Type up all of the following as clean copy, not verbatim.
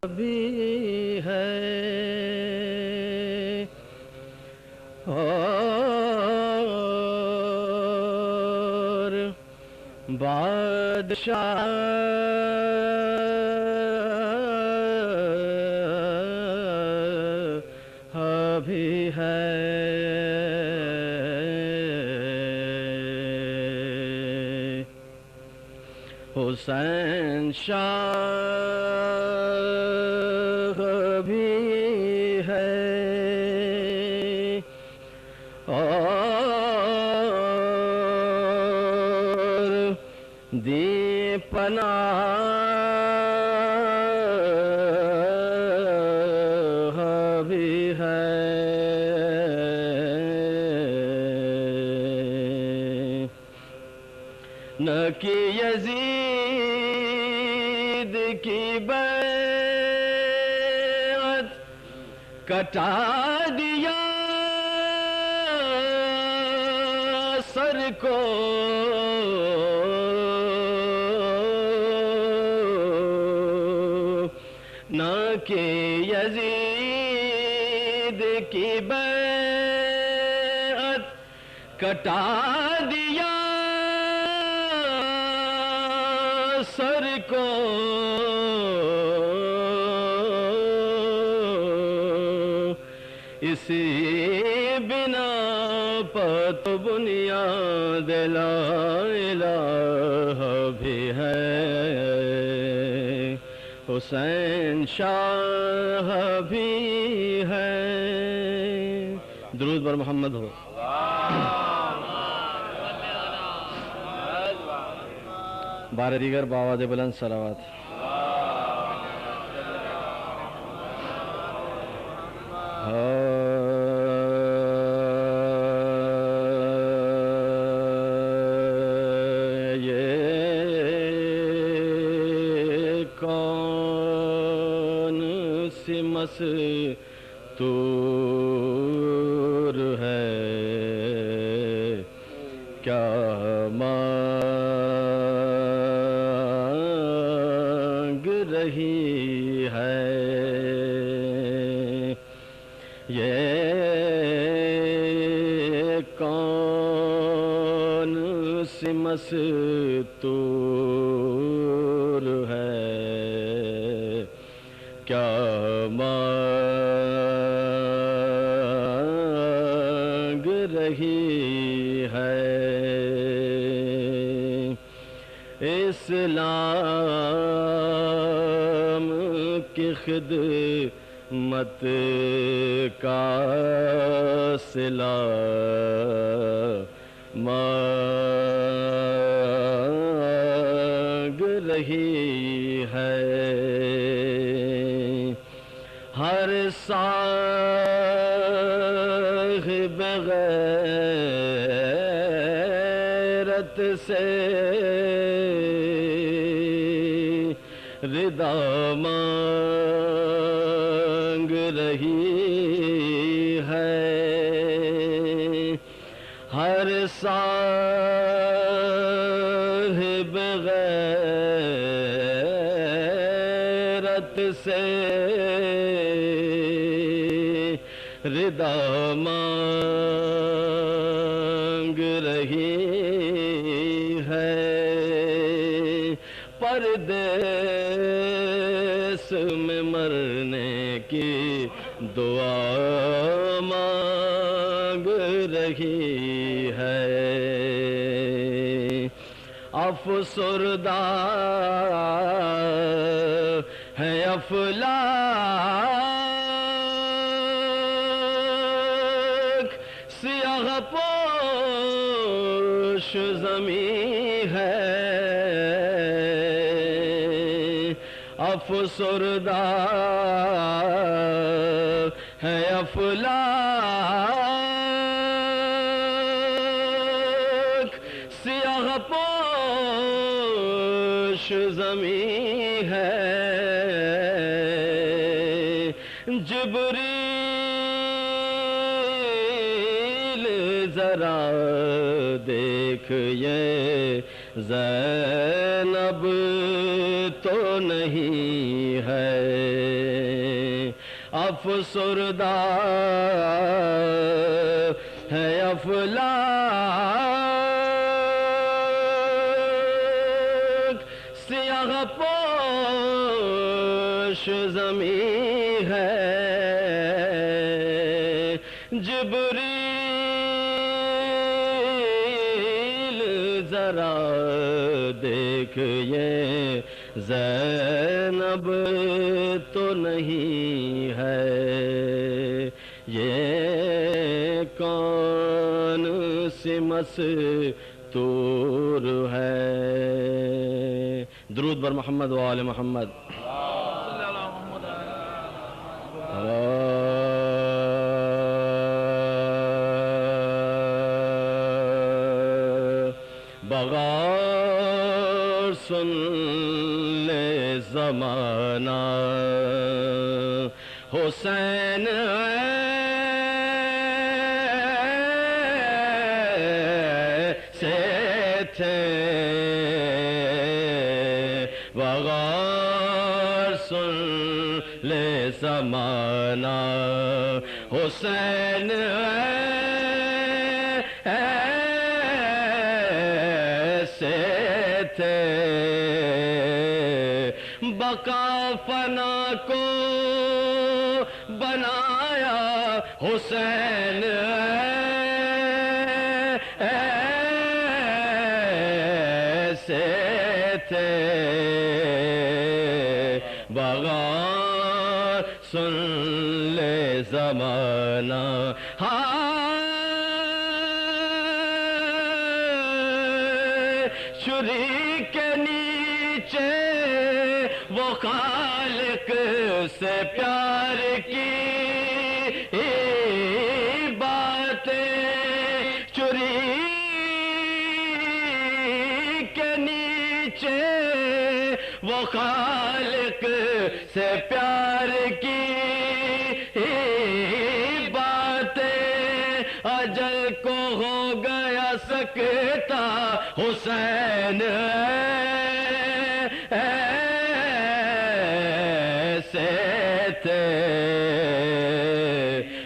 بھی ہے اور بادشاہ بھی ہے حسین شاہ بھی ہے اور دی پناہ بھی ہے نہ کہ یزید کی بیعت کٹا دیا سر کو نہ کہ یزید کی بیعت کٹا دیا سر کو اسی بنا پر تو بنیاد لا الہ بھی ہے حسین شاہ بھی ہے درود بر محمد ہو بار دیگر بآواز بلند صلوات یہ کون سی مستور ہے کیا رہی ہے یہ کون سی مستور ہے کیا مانگ رہی ہے اسلام کی خدمت کا صلہ مانگ رہی ہے ہر صاحب غیرت سے رضا مانگ رہی ہے ہر صاحب غیرت سے رضا مانگ رہی ہے پردیس میں مرنے کی دعا مانگ رہی ہے افسردہ ہے افلاک سیاہ پوش زمین ہے افسردہ ہے افلاک سیاہ پوش زمین ہے جبریل ذرا دیکھ یہ زینب تو نہیں ہے افسردہ ہے افلاک، سیاہ پوش زمین ہے، جبریل ذرا دیکھ یہ زینب تو نہیں ہے، یہ کون سی مستور ہے۔ درود بر محمد و آل محمد۔ بغار سن لے زمانہ، حسین سے تھے، بغار سن لے زمانہ، حسین سے تھے، بقا فنا کو بنایا حسین سے تھے، بغار سن لے زمانہ، چھری کے نیچے وہ خالق سے پیار کی باتیں، چھری کے نیچے وہ خالق سے پیار کی باتیں، اجل کو ہو گیا سکتا حسین سے تھے،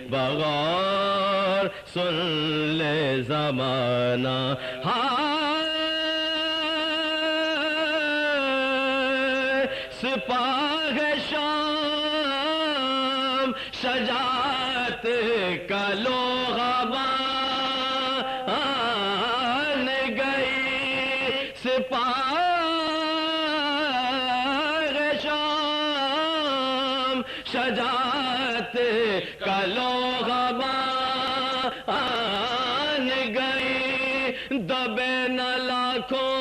بغار سن لے زمانہ، سپاہ شام شجاعت کا لوہا مان گئی، سپاہ شام شجاعت کا لوہا مان گئی، دبے نہ لاکھوں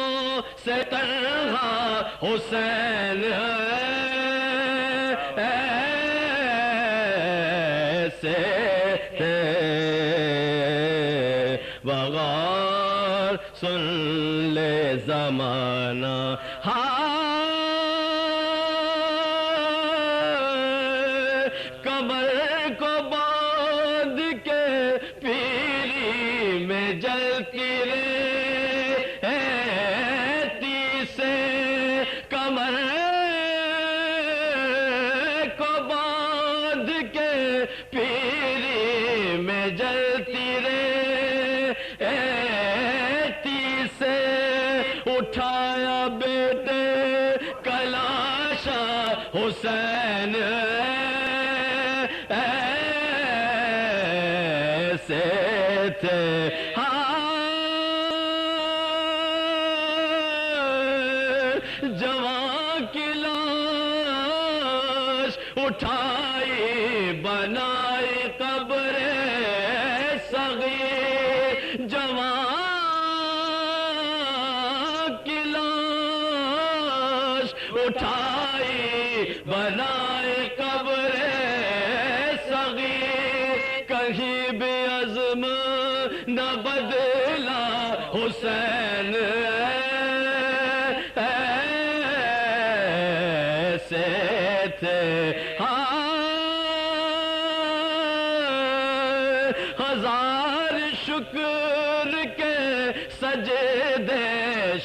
سے تنہا حسین سے تھے، بغار سن لے زمانہ، کمر کو باندھ کے پیری میں جلتی رہتی سے، کمر کو باندھ کے پیری میں جلتی رہتی سے، اٹھایا بیٹے کلاشا حسین سے تھے، جوان کی لاش اٹھائی بنائی قبر صغیر، جوان کی لاش اٹھائی بنائی قبر صغیر، کہیں بھی عزم نہ بدلا حسین سے تھے، ہزار شکر کے سجدے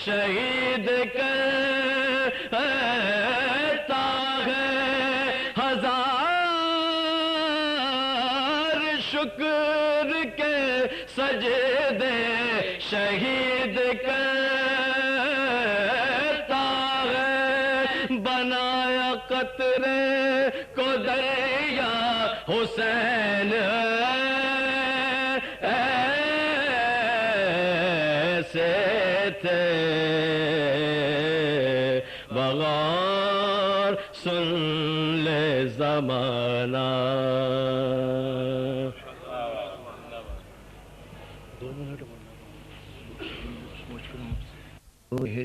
شہید کرتا ہے، ہزار شکر کے سجدے شہید کرتا ہے بنایا قطرے کو دریا حسین ایسے تھے بغور سن لے زمانہ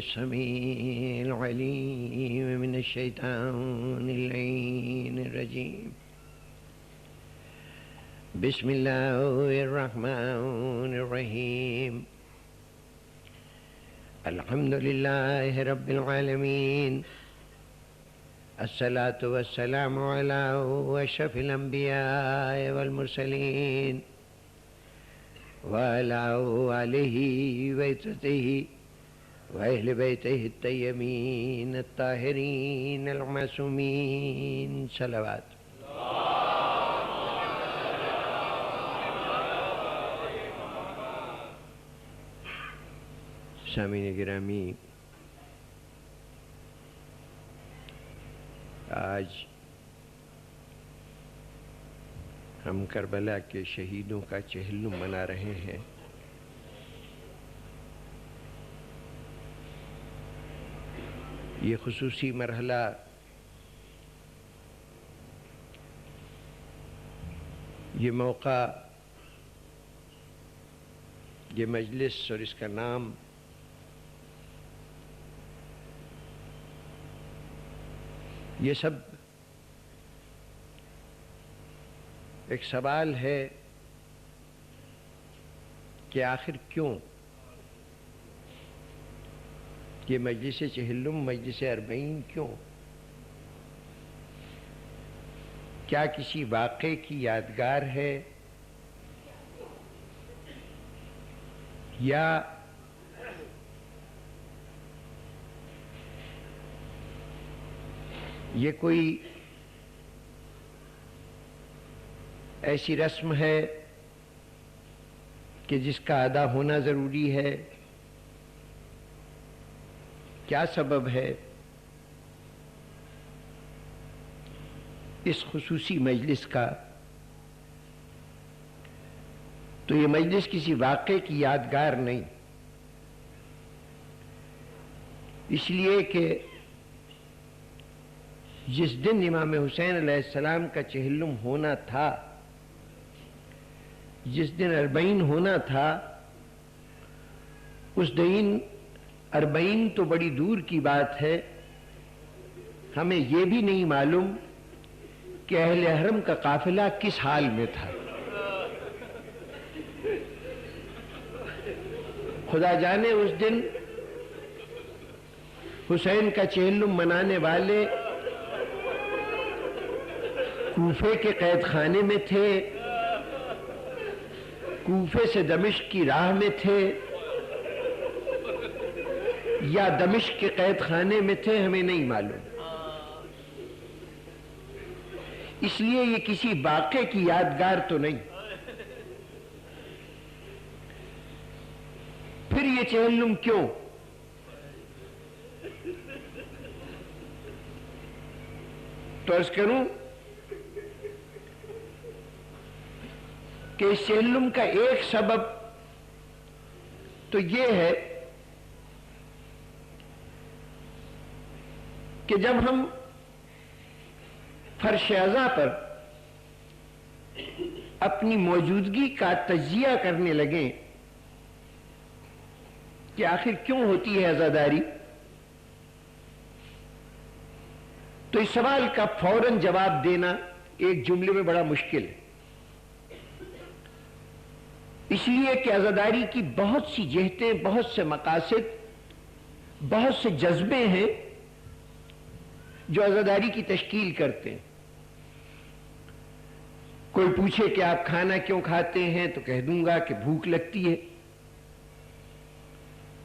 السميع العليم من الشيطان اللعين الرجيم بسم الله الرحمن الرحيم الحمد لله رب العالمين الصلاة والسلام على أشرف الأنبياء والمرسلين وعلى آله وعترته وأهل بيته الطيبين الطاهرين المعصومين صلوات سامعین گرامی، آج ہم کربلا کے شہیدوں کا چہلم منا رہے ہیں۔ یہ خصوصی مرحلہ یہ موقع، یہ مجلس اور اس کا نام یہ سب ایک سوال ہے کہ آخر کیوں یہ مجلس چہلم، مجلس اربعین کیوں؟ کیا کسی واقعے کی یادگار ہے یا یہ کوئی ایسی رسم ہے کہ جس کا ادا ہونا ضروری ہے؟ کیا سبب ہے اس خصوصی مجلس کا؟ تو یہ مجلس کسی واقعے کی یادگار نہیں، اس لیے کہ جس دن امام حسین علیہ السلام کا چہلم ہونا تھا، جس دن اربعین ہونا تھا، اس دن اربعین تو بڑی دور کی بات ہے، ہمیں یہ بھی نہیں معلوم کہ اہل حرم کا قافلہ کس حال میں تھا۔ خدا جانے اس دن حسین کا چہلم منانے والے کوفے کے قید خانے میں تھے، کوفے سے دمشق کی راہ میں تھے، یا دمشق کے قید خانے میں تھے، ہمیں نہیں معلوم۔ اس لیے یہ کسی واقعے کی یادگار تو نہیں۔ پھر یہ چہلم کیوں؟ تو عرض کروں کہ اس چہلم کا ایک سبب تو یہ ہے کہ جب ہم فرش ازاں پر اپنی موجودگی کا تجزیہ کرنے لگیں کہ آخر کیوں ہوتی ہے عزاداری، تو اس سوال کا فوراً جواب دینا ایک جملے میں بڑا مشکل ہے، اس لیے کہ عزاداری کی بہت سی جہتیں، بہت سے مقاصد، بہت سے جذبے ہیں جو عزاداری کی تشکیل کرتے ہیں۔ کوئی پوچھے کہ آپ کھانا کیوں کھاتے ہیں تو کہہ دوں گا کہ بھوک لگتی ہے۔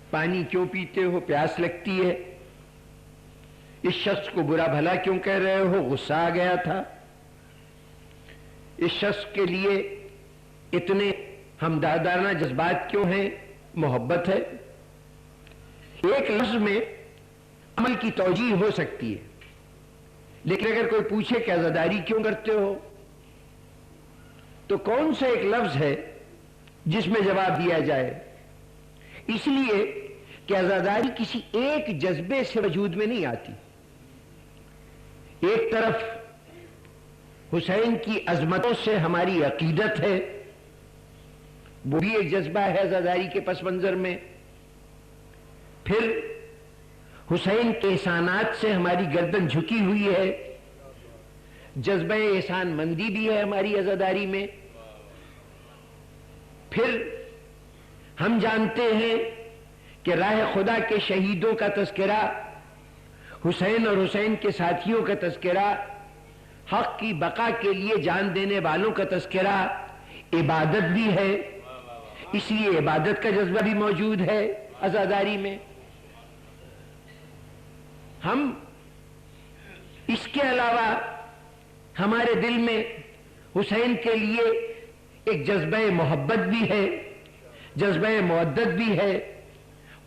پانی کیوں پیتے ہو؟ پیاس لگتی ہے۔ اس شخص کو برا بھلا کیوں کہہ رہے ہو؟ غصہ آ گیا تھا۔ اس شخص کے لیے اتنے ہمدردانہ جذبات کیوں ہیں؟ محبت ہے۔ ایک لفظ میں عمل کی توجیہ ہو سکتی ہے، لیکن اگر کوئی پوچھے کہ عزاداری کیوں کرتے ہو، تو کون سا ایک لفظ ہے جس میں جواب دیا جائے؟ اس لیے کہ عزاداری کسی ایک جذبے سے وجود میں نہیں آتی۔ ایک طرف حسین کی عظمتوں سے ہماری عقیدت ہے، وہ بھی ایک جذبہ ہے عزاداری کے پس منظر میں۔ پھر حسین کے احسانات سے ہماری گردن جھکی ہوئی ہے، جذبہ احسان مندی بھی ہے ہماری عزاداری میں۔ پھر ہم جانتے ہیں کہ راہ خدا کے شہیدوں کا تذکرہ، حسین اور حسین کے ساتھیوں کا تذکرہ، حق کی بقا کے لیے جان دینے والوں کا تذکرہ عبادت بھی ہے، اس لیے عبادت کا جذبہ بھی موجود ہے عزاداری میں۔ ہم اس کے علاوہ ہمارے دل میں حسین کے لیے ایک جذبہ محبت بھی ہے، جذبہ مودت بھی ہے،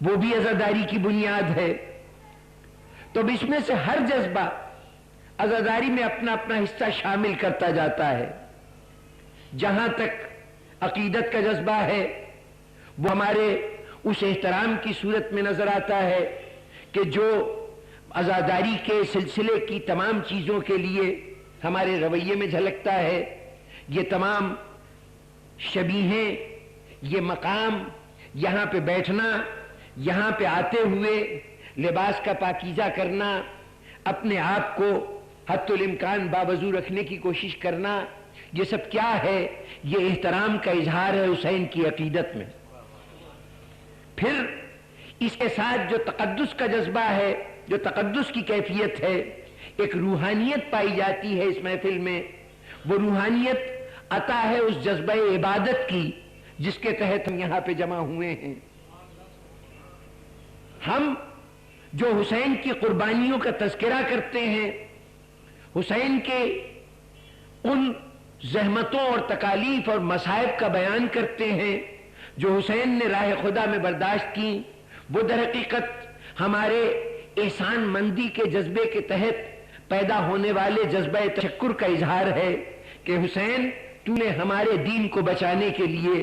وہ بھی عزاداری کی بنیاد ہے۔ تو اب اس میں سے ہر جذبہ عزاداری میں اپنا اپنا حصہ شامل کرتا جاتا ہے۔ جہاں تک عقیدت کا جذبہ ہے، وہ ہمارے اس احترام کی صورت میں نظر آتا ہے کہ جو عزاداری کے سلسلے کی تمام چیزوں کے لیے ہمارے رویے میں جھلکتا ہے۔ یہ تمام شبیہیں، یہ مقام، یہاں پہ بیٹھنا، یہاں پہ آتے ہوئے لباس کا پاکیزہ کرنا، اپنے آپ کو حتی الامکان باوضو رکھنے کی کوشش کرنا، یہ سب کیا ہے؟ یہ احترام کا اظہار ہے حسین کی عقیدت میں۔ پھر اس کے ساتھ جو تقدس کا جذبہ ہے، جو تقدس کی کیفیت ہے، ایک روحانیت پائی جاتی ہے اس محفل میں۔ وہ روحانیت عطا ہے اس جذبہ عبادت کی جس کے تحت ہم یہاں پہ جمع ہوئے ہیں۔ ہم جو حسین کی قربانیوں کا تذکرہ کرتے ہیں، حسین کے ان زحمتوں اور تکالیف اور مصائب کا بیان کرتے ہیں جو حسین نے راہ خدا میں برداشت کی، وہ در حقیقت ہمارے احسان مندی کے جذبے کے تحت پیدا ہونے والے جذبہ تشکر کا اظہار ہے کہ حسین، تو نے ہمارے دین کو بچانے کے لیے،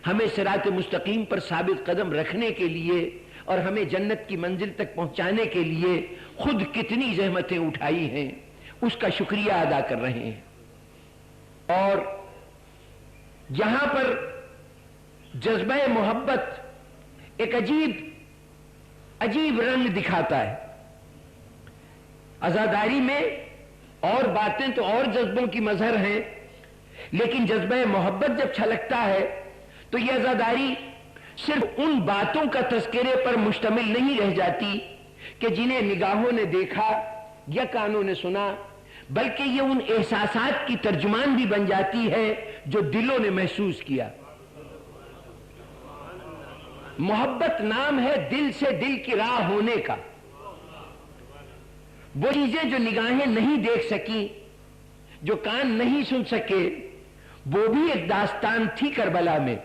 ہمیں صراط مستقیم پر ثابت قدم رکھنے کے لیے اور ہمیں جنت کی منزل تک پہنچانے کے لیے خود کتنی زحمتیں اٹھائی ہیں، اس کا شکریہ ادا کر رہے ہیں۔ اور یہاں پر جذبہ محبت ایک عجیب رنگ دکھاتا ہے۔ عزاداری میں اور باتیں تو اور جذبوں کی مظہر ہیں، لیکن جذبہ محبت جب چھلکتا ہے تو یہ عزاداری صرف ان باتوں کا تذکرے پر مشتمل نہیں رہ جاتی کہ جنہیں نگاہوں نے دیکھا یا کانوں نے سنا، بلکہ یہ ان احساسات کی ترجمان بھی بن جاتی ہے جو دلوں نے محسوس کیا۔ محبت نام ہے دل سے دل کی راہ ہونے کا۔ وہ چیزیں جو نگاہیں نہیں دیکھ سکی، جو کان نہیں سن سکے، وہ بھی ایک داستان تھی کربلا میں۔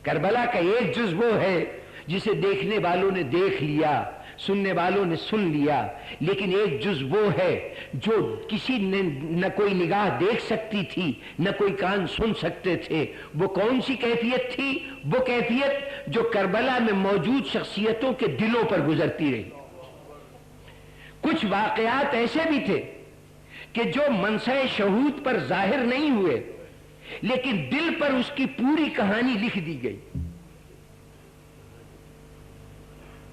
کربلا کا ایک جز وہ ہے جسے دیکھنے والوں نے دیکھ لیا، سننے والوں نے سن لیا، لیکن ایک جز وہ ہے جو کسی نے نہ کوئی نگاہ دیکھ سکتی تھی، نہ کوئی کان سن سکتے تھے۔ وہ کون سی کیفیت تھی؟ وہ کیفیت جو کربلا میں موجود شخصیتوں کے دلوں پر گزرتی رہی۔ کچھ واقعات ایسے بھی تھے کہ جو منصع شہود پر ظاہر نہیں ہوئے، لیکن دل پر اس کی پوری کہانی لکھ دی گئی۔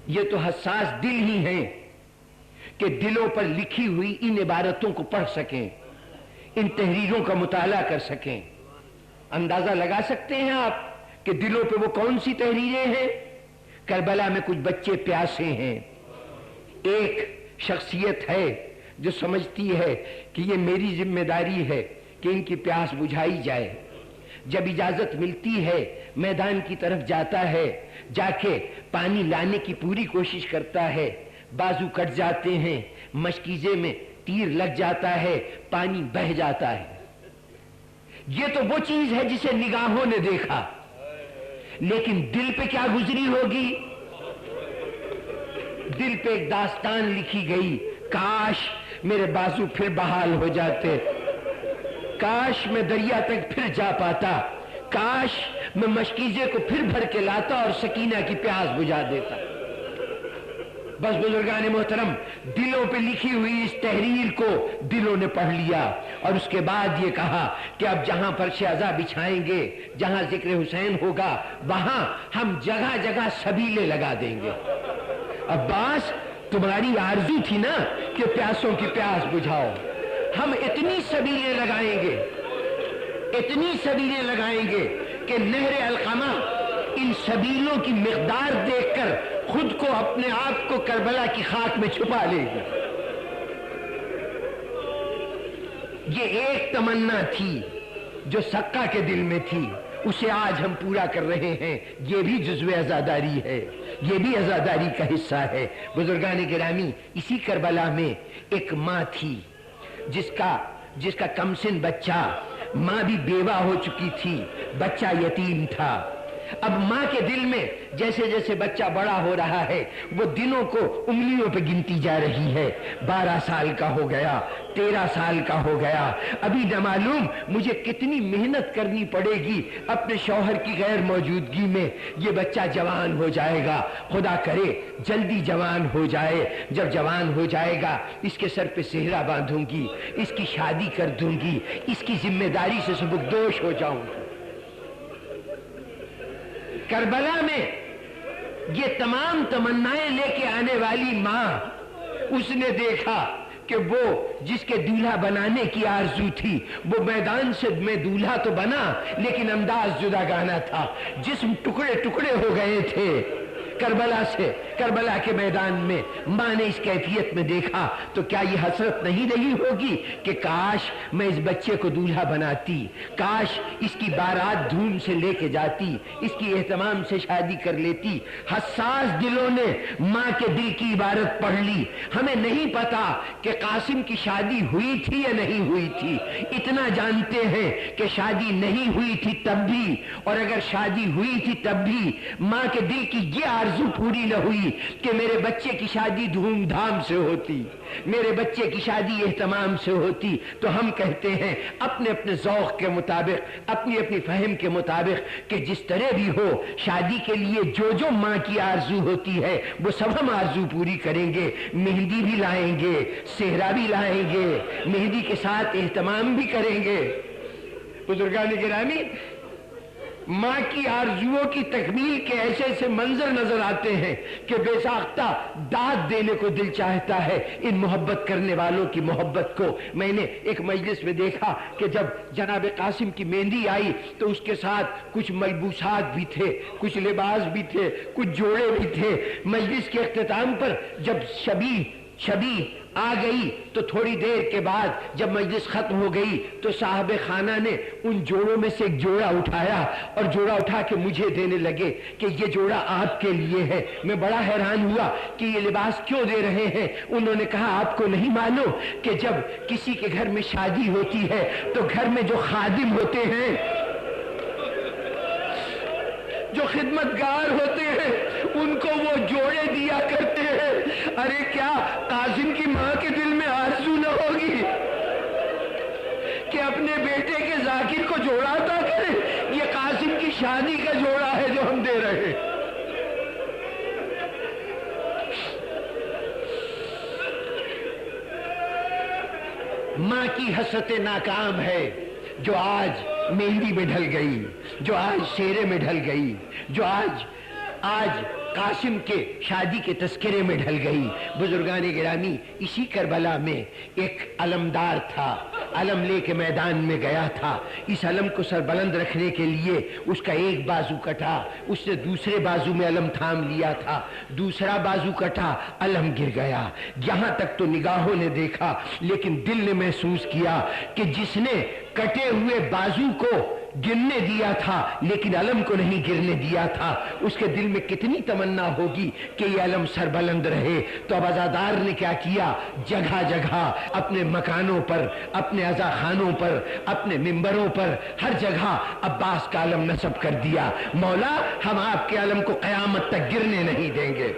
یہ تو حساس دل ہی ہیں کہ دلوں پر لکھی ہوئی ان عبارتوں کو پڑھ سکیں، ان تحریروں کا مطالعہ کر سکیں۔ اندازہ لگا سکتے ہیں آپ کہ دلوں پہ وہ کون سی تحریریں ہیں؟ کربلا میں کچھ بچے پیاسے ہیں، ایک شخصیت ہے جو سمجھتی ہے کہ یہ میری ذمہ داری ہے کہ ان کی پیاس بجھائی جائے۔ جب اجازت ملتی ہے میدان کی طرف جاتا ہے، جا کے پانی لانے کی پوری کوشش کرتا ہے، بازو کٹ جاتے ہیں، مشکیزے میں تیر لگ جاتا ہے، پانی بہہ جاتا ہے، یہ تو وہ چیز ہے جسے نگاہوں نے دیکھا، لیکن دل پہ کیا گزری ہوگی؟ دل پہ ایک داستان لکھی گئی، کاش میرے بازو پھر بحال ہو جاتے، کاش میں دریا تک پھر جا پاتا، کاش میں مشکیزے کو پھر بھر کے لاتا اور سکینہ کی پیاس بجھا دیتا۔ بس بزرگان محترم، دلوں پہ لکھی ہوئی اس تحریر کو دلوں نے پڑھ لیا، اور اس کے بعد یہ کہا کہ اب جہاں فرش عزا بچھائیں گے، جہاں ذکر حسین ہوگا، وہاں ہم جگہ جگہ سبیلے لگا دیں گے۔ عباس، تمہاری آرزو تھی نا کہ پیاسوں کی پیاس بجھاؤ، ہم اتنی سبیلیں لگائیں گے، اتنی سبیلیں لگائیں گے کہ نہر القمہ ان سبیلوں کی مقدار دیکھ کر خود کو، اپنے آپ کو کربلا کی خاک میں چھپا لے گی۔ یہ ایک تمنا تھی جو سکا کے دل میں تھی، اسے آج ہم پورا کر رہے ہیں۔ یہ بھی جزو عزاداری ہے، یہ بھی عزاداری کا حصہ ہے۔ بزرگان گرامی، اسی کربلا میں ایک ماں تھی جس کا کمسن بچہ، ماں بھی بیوہ ہو چکی تھی، بچہ یتیم تھا۔ اب ماں کے دل میں جیسے جیسے بچہ بڑا ہو رہا ہے، وہ دنوں کو انگلیوں پہ گنتی جا رہی ہے۔ 12 سال کا ہو گیا، 13 سال کا ہو گیا، ابھی نہ معلوم مجھے کتنی محنت کرنی پڑے گی اپنے شوہر کی غیر موجودگی میں۔ یہ بچہ جوان ہو جائے گا، خدا کرے جلدی جوان ہو جائے۔ جب جوان ہو جائے گا، اس کے سر پہ صحرا باندھوں گی، اس کی شادی کر دوں گی، اس کی ذمہ داری سے سبکدوش ہو جاؤں گی۔ کربلا میں یہ تمام تمنائیں لے کے آنے والی ماں، اس نے دیکھا کہ وہ جس کے دولہا بنانے کی آرزو تھی، وہ میدان سے میں دولہا تو بنا، لیکن انداز جداگانہ تھا، جسم ٹکڑے ٹکڑے ہو گئے تھے۔ کربلا کے میدان میں ماں نے اس کیفیت میں دیکھا تو کیا یہ حسرت نہیں رہی ہوگی کہ کاش میں اس بچے کو دولہا بناتی، کاش اس کی بارات دھوم سے لے کے جاتی، اس کی اہتمام سے شادی کر لیتی۔ حساس دلوں نے ماں کے دل کی عبارت پڑھ لی۔ ہمیں نہیں پتا کہ قاسم کی شادی ہوئی تھی یا نہیں ہوئی تھی، اتنا جانتے ہیں کہ شادی نہیں ہوئی تھی تب بھی، اور اگر شادی ہوئی تھی تب بھی ماں کے دل کی یہ آرزو پوری نہ ہوئی کہ میرے بچے کی شادی دھوم دھام سے ہوتی، میرے بچے کی شادی اہتمام سے ہوتی۔ تو ہم کہتے ہیں اپنے اپنے ذوق کے مطابق، اپنی اپنی فہم کے مطابق، کہ جس طرح بھی ہو شادی کے لیے جو ماں کی آرزو ہوتی ہے وہ سب ہم آرزو پوری کریں گے۔ مہندی بھی لائیں گے، صحرا بھی لائیں گے، مہندی کے ساتھ اہتمام بھی کریں گے۔ بزرگان گرامی، ماں کی آرزوؤں کی تکمیل کے ایسے ایسے منظر نظر آتے ہیں کہ بے ساختہ داد دینے کو دل چاہتا ہے ان محبت کرنے والوں کی محبت کو۔ میں نے ایک مجلس میں دیکھا کہ جب جناب قاسم کی مہندی آئی تو اس کے ساتھ کچھ ملبوسات بھی تھے، کچھ لباس بھی تھے، کچھ جوڑے بھی تھے۔ مجلس کے اختتام پر جب شبی آ گئی تو تھوڑی دیر کے بعد جب مجلس ختم ہو گئی تو صاحب خانہ نے ان جوڑوں میں سے ایک جوڑا اٹھایا اور جوڑا اٹھا کے مجھے دینے لگے کہ یہ جوڑا آپ کے لیے ہے۔ میں بڑا حیران ہوا کہ یہ لباس کیوں دے رہے ہیں۔ انہوں نے کہا آپ کو نہیں معلوم کہ جب کسی کے گھر میں شادی ہوتی ہے تو گھر میں جو خادم ہوتے ہیں، جو خدمتگار ہوتے ہیں، ان کو وہ جوڑے دیا کرتے ہیں۔ ارے کیا قاسم کی ماں کے دل میں آرزو نہ ہوگی کہ اپنے بیٹے کے ذاکر کو جوڑا عطا کرے؟ یہ قاسم کی شادی کا جوڑا ہے جو ہم دے رہے ہیں۔ ماں کی حسرت ناکام ہے جو آج مہندی میں ڈھل گئی، جو آج شیرے میں ڈھل گئی، جو آج قاسم کے شادی کے تذکرے میں ڈھل گئی۔ بزرگان گرامی، اسی کربلا میں ایک علمدار تھا، علم لے کے میدان میں گیا تھا۔ اس علم کو سربلند رکھنے کے لیے اس کا ایک بازو کٹا، اس نے دوسرے بازو میں علم تھام لیا تھا، دوسرا بازو کٹا، علم گر گیا۔ یہاں تک تو نگاہوں نے دیکھا، لیکن دل نے محسوس کیا کہ جس نے کٹے ہوئے بازو کو گرنے دیا تھا لیکن علم کو نہیں گرنے دیا تھا. اس کے دل میں کتنی تمنا ہوگی کہ یہ علم سربلند رہے. تو اب عزادار نے کیا کیا؟ جگہ جگہ اپنے مکانوں پر، اپنے عزا خانوں پر، اپنے ممبروں پر، ہر جگہ عباس کا علم نصب کر دیا. مولا ہم آپ کے علم کو قیامت تک گرنے نہیں دیں گے،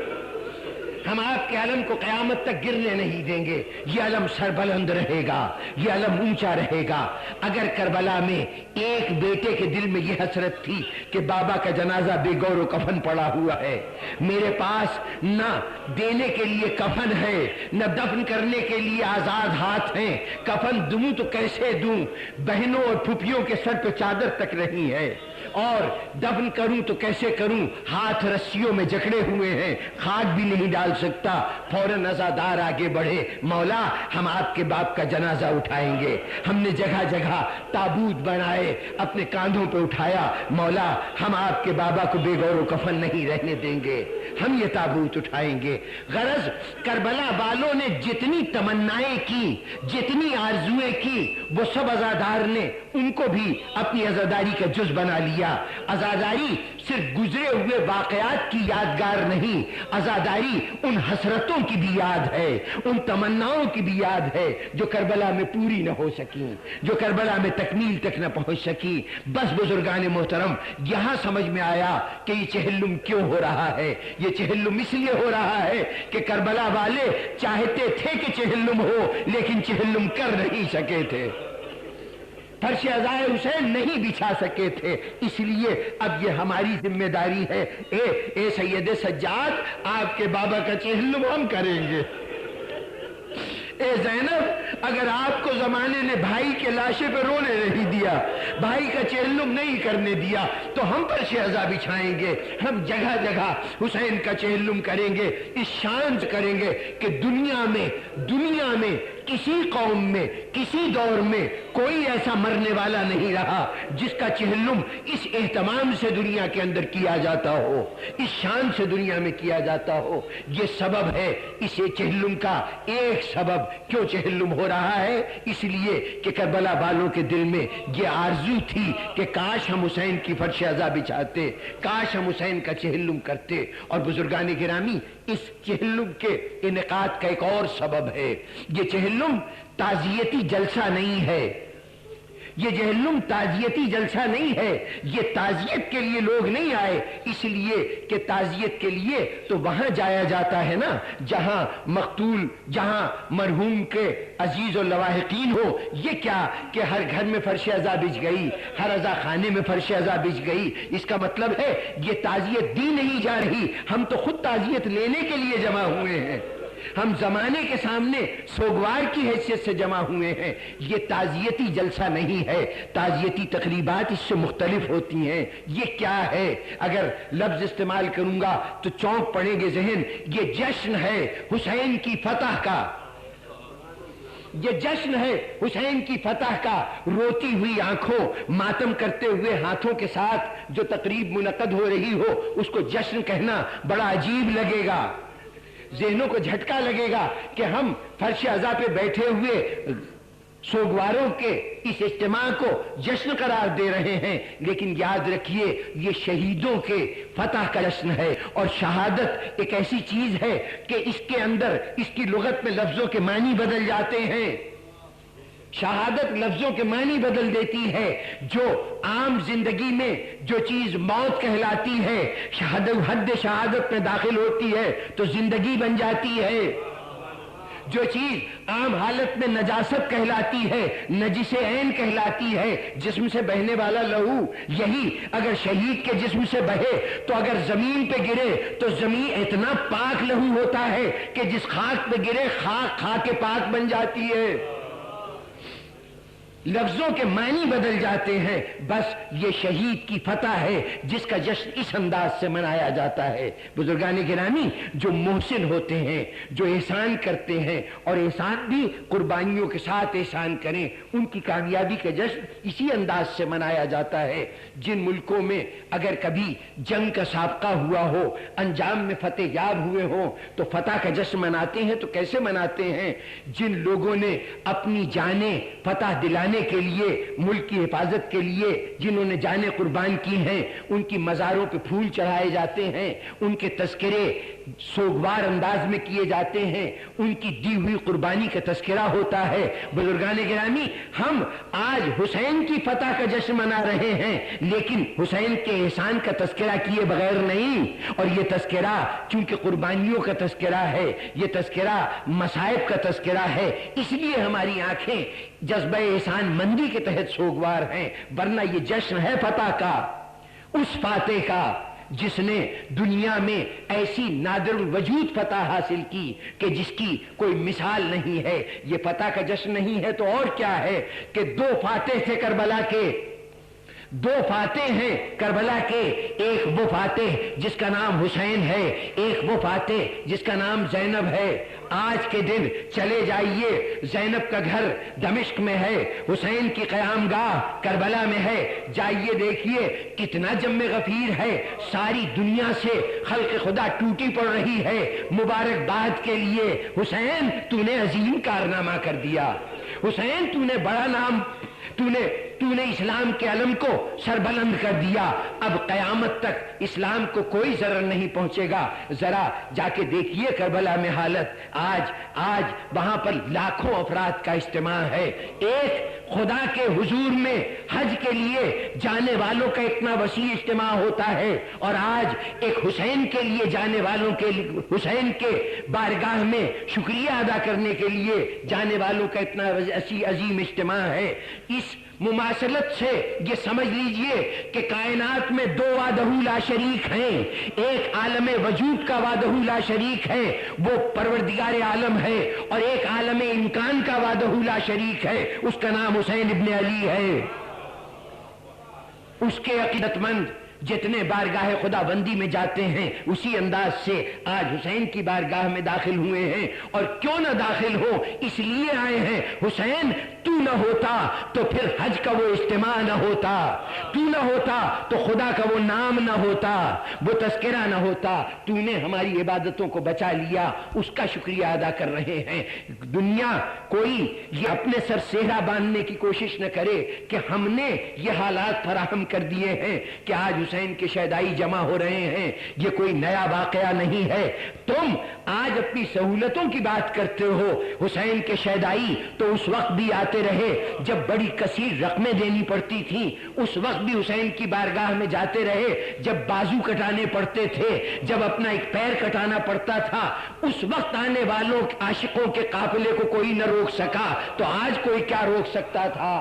ہم آپ کے علم کو قیامت تک گرنے نہیں دیں گے. یہ علم سربلند رہے گا، یہ علم اونچا رہے گا. اگر کربلا میں ایک بیٹے کے دل میں یہ حسرت تھی کہ بابا کا جنازہ بے گور و کفن پڑا ہوا ہے، میرے پاس نہ دینے کے لیے کفن ہے، نہ دفن کرنے کے لیے آزاد ہاتھ ہیں، کفن دوں تو کیسے دوں، بہنوں اور پھوپھیوں کے سر پہ چادر تک نہیں ہے، اور دفن کروں تو کیسے کروں، ہاتھ رسیوں میں جکڑے ہوئے ہیں، خاک بھی نہیں ڈال سکتا. فوراً عزادار آگے بڑھے، مولا ہم آپ کے باپ کا جنازہ اٹھائیں گے. ہم نے جگہ جگہ تابوت بنائے، اپنے کاندھوں پہ اٹھایا. مولا ہم آپ کے بابا کو بے گور و کفن نہیں رہنے دیں گے، ہم یہ تابوت اٹھائیں گے. غرض کربلا والوں نے جتنی تمنائیں کی، جتنی آرزویں کی، وہ سب عزادار نے ان کو بھی اپنی عزاداری کا جز بنا لیا. عزاداری صرف گزرے ہوئے واقعات کی یادگار نہیں، عزاداری ان حسرتوں کی بھی یاد ہے، ان تمناؤں کی بھی یاد ہے جو کربلا میں پوری نہ ہو سکی، جو کربلا میں تکمیل تک نہ پہنچ سکی. بس بزرگان محترم، یہاں سمجھ میں آیا کہ یہ چہلم کیوں ہو رہا ہے. یہ چہلم اس لیے ہو رہا ہے کہ کربلا والے چاہتے تھے کہ چہلم ہو، لیکن چہلم کر نہیں سکے تھے، فرش عزائے حسین نہیں بچھا سکے تھے. اس لیے اب یہ ہماری ذمہ داری ہے. اے سید سجاد، آپ کے بابا کا چہلم ہم کریں گے. اے زینب، اگر آپ کو زمانے نے بھائی کے لاشے پہ رونے نہیں دیا، بھائی کا چہلم نہیں کرنے دیا، تو ہم پر شہزا بچھائیں گے. ہم جگہ جگہ حسین کا چہلم کریں گے، اس شان سے کریں گے کہ دنیا میں کسی قوم میں، کسی دور میں کوئی ایسا مرنے والا نہیں رہا جس کا چہلم اس اہتمام سے دنیا کے اندر کیا جاتا ہو، اس شان سے دنیا میں کیا جاتا ہو. یہ سبب ہے اس چہلم کا. ایک سبب کیوں چہلم ہو رہا ہے، اس لیے کہ کربلا والوں کے دل میں یہ آرزو تھی کہ کاش ہم حسین کی فرش عزا بچھاتے، کاش ہم حسین کا چہلم کرتے. اور بزرگان گرامی، اس چہلم کے انعقاد کا ایک اور سبب ہے. یہ چہلم تعزیتی جلسہ نہیں ہے، یہ چہلم تعزیتی جلسہ نہیں ہے. یہ تعزیت کے لیے لوگ نہیں آئے، اس لیے کہ تعزیت کے لیے تو وہاں جایا جاتا ہے نا جہاں مقتول، جہاں مرحوم کے عزیز و لواحقین ہو. یہ کیا کہ ہر گھر میں فرش عزا بچ گئی، ہر عزا خانے میں فرش عزا بچ گئی. اس کا مطلب ہے یہ تعزیت دی نہیں جا رہی، ہم تو خود تعزیت لینے کے لیے جمع ہوئے ہیں، ہم زمانے کے سامنے سوگوار کی حیثیت سے جمع ہوئے ہیں. یہ تعزیتی جلسہ نہیں ہے، تعزیتی تقریبات اس سے مختلف ہوتی ہیں. یہ کیا ہے؟ اگر لفظ استعمال کروں گا تو چونک پڑیں گے ذہن. یہ جشن ہے حسین کی فتح کا، یہ جشن ہے حسین کی فتح کا. روتی ہوئی آنکھوں، ماتم کرتے ہوئے ہاتھوں کے ساتھ جو تقریب منعقد ہو رہی ہو، اس کو جشن کہنا بڑا عجیب لگے گا، ذہنوں کو جھٹکا لگے گا کہ ہم فرش عزا پہ بیٹھے ہوئے سوگواروں کے اس اجتماع کو جشن قرار دے رہے ہیں. لیکن یاد رکھیے یہ شہیدوں کے فتح کا جشن ہے. اور شہادت ایک ایسی چیز ہے کہ اس کے اندر، اس کی لغت میں لفظوں کے معنی بدل جاتے ہیں. شہادت لفظوں کے معنی بدل دیتی ہے. جو عام زندگی میں جو چیز موت کہلاتی ہے، حد شہادت میں داخل ہوتی ہے تو زندگی بن جاتی ہے. جو چیز عام حالت میں نجاست کہلاتی ہے، نجس عین کہلاتی ہے، جسم سے بہنے والا لہو، یہی اگر شہید کے جسم سے بہے تو اگر زمین پہ گرے تو زمین اتنا پاک لہو ہوتا ہے کہ جس خاک پہ گرے خاک کھا کے پاک بن جاتی ہے. لفظوں کے معنی بدل جاتے ہیں. بس یہ شہید کی فتح ہے جس کا جشن اس انداز سے منایا جاتا ہے. بزرگان گرامی، جو محسن ہوتے ہیں، جو احسان کرتے ہیں، اور احسان بھی قربانیوں کے ساتھ احسان کریں، ان کی کامیابی کا جشن اسی انداز سے منایا جاتا ہے. جن ملکوں میں اگر کبھی جنگ کا سابقہ ہوا ہو، انجام میں فتح یاب ہوئے ہوں، تو فتح کا جشن مناتے ہیں تو کیسے مناتے ہیں؟ جن لوگوں نے اپنی جانیں فتح دلانے بچانے کے لیے، ملک کی حفاظت کے لیے جنہوں نے جانیں قربان کی ہیں، ان کی مزاروں پہ پھول چڑھائے جاتے ہیں، ان کے تذکرے سوگوار انداز میں کیے جاتے ہیں، ان کی دی ہوئی قربانی کا تذکرہ ہوتا ہے۔ بزرگان گرامی، ہم آج حسین کی فتح کا جشن منا رہے ہیں، لیکن حسین کے احسان کا تذکرہ کیے بغیر نہیں، اور یہ تذکرہ چونکہ قربانیوں کا تذکرہ ہے، یہ تذکرہ مصائب کا تذکرہ ہے، اس لیے ہماری آنکھیں جذبہ احسان مندی کے تحت سوگوار ہیں، ورنہ یہ جشن ہے فتح کا، اس فاتح کا جس نے دنیا میں ایسی نادر الوجود فتح حاصل کی کہ جس کی کوئی مثال نہیں ہے۔ یہ فتح کا جشن نہیں ہے تو اور کیا ہے کہ دو فاتح تھے کربلا کے، دو فاتح ہیں کربلا کے، ایک وہ فاتح جس کا نام حسین ہے، ایک وہ فاتح جس کا نام زینب ہے۔ آج کے دن چلے جائیے، زینب کا گھر دمشق میں ہے، حسین کی قیام گاہ کربلا میں ہے، جائیے دیکھیے کتنا جم غفیر ہے، ساری دنیا سے خلق خدا ٹوٹی پڑ رہی ہے مبارکباد کے لیے۔ حسین تو نے عظیم کارنامہ کر دیا، حسین تو نے بڑا نام، تو نے اسلام کے علم کو سربلند کر دیا، اب قیامت تک اسلام کو کوئی ضرر نہیں پہنچے گا۔ ذرا جا کے دیکھیے کربلا میں حالت، آج وہاں پر لاکھوں افراد کا اجتماع ہے، ایک خدا کے حضور میں حج کے لیے جانے والوں کا اتنا وسیع اجتماع ہوتا ہے، اور آج ایک حسین کے لیے جانے والوں کے، حسین کے بارگاہ میں شکریہ ادا کرنے کے لیے جانے والوں کا اتنا عظیم اجتماع ہے۔ اس مماثلت سے یہ سمجھ لیجئے کہ کائنات میں دو وحدہ لا شریک ہیں، ایک عالم وجود کا وحدہ لا شریک ہے، وہ پروردگار عالم ہے، اور ایک عالم امکان کا وحدہ لا شریک ہے، اس کا نام حسین ابن علی ہے۔ اس کے عقیدت مند جتنے بارگاہ خدا بندی میں جاتے ہیں اسی انداز سے آج حسین کی بارگاہ میں داخل ہوئے ہیں، اور کیوں نہ داخل ہو، اس لیے آئے ہیں حسین تو نہ ہوتا تو پھر حج کا وہ اجتماع نہ ہوتا، تو نہ ہوتا تو خدا کا وہ نام نہ ہوتا، وہ تذکرہ نہ ہوتا، تو نے ہماری عبادتوں کو بچا لیا، اس کا شکریہ ادا کر رہے ہیں۔ دنیا کوئی یہ اپنے سر سہرا باندھنے کی کوشش نہ کرے کہ ہم نے یہ حالات فراہم کر دیے ہیں کہ آج حسین کے شہدائی جمع ہو رہے ہیں، یہ کوئی نیا واقعہ نہیں ہے۔ تم آج اپنی سہولتوں کی بات کرتے ہو، حسین کے شہدائی تو اس وقت بھی آتے رہے جب بڑی کثیر رقمیں دینی پڑتی تھیں، اس وقت بھی حسین کی بارگاہ میں جاتے رہے جب بازو کٹانے پڑتے تھے، جب اپنا ایک پیر کٹانا پڑتا تھا، اس وقت آنے والوں عاشقوں کے قافلے کو کوئی نہ روک سکا، تو آج کوئی کیا روک سکتا تھا؟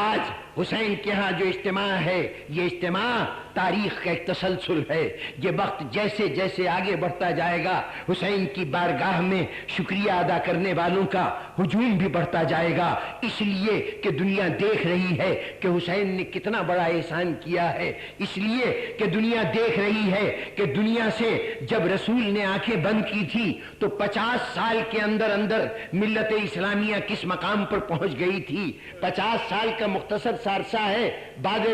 آج حسین کے ہاں جو اجتماع ہے، یہ اجتماع تاریخ کا ایک تسلسل ہے، یہ وقت جیسے جیسے آگے بڑھتا جائے گا حسین کی بارگاہ میں شکریہ ادا کرنے والوں کا ہجوم بھی بڑھتا جائے گا، اس لیے کہ دنیا دیکھ رہی ہے کہ حسین نے کتنا بڑا احسان کیا ہے، اس لیے کہ دنیا دیکھ رہی ہے کہ دنیا سے جب رسول نے آنکھیں بند کی تھی تو 50 سال کے اندر اندر ملت اسلامیہ کس مقام پر پہنچ گئی تھی۔ 50 سال کا مختصر عرصہ ہے بعد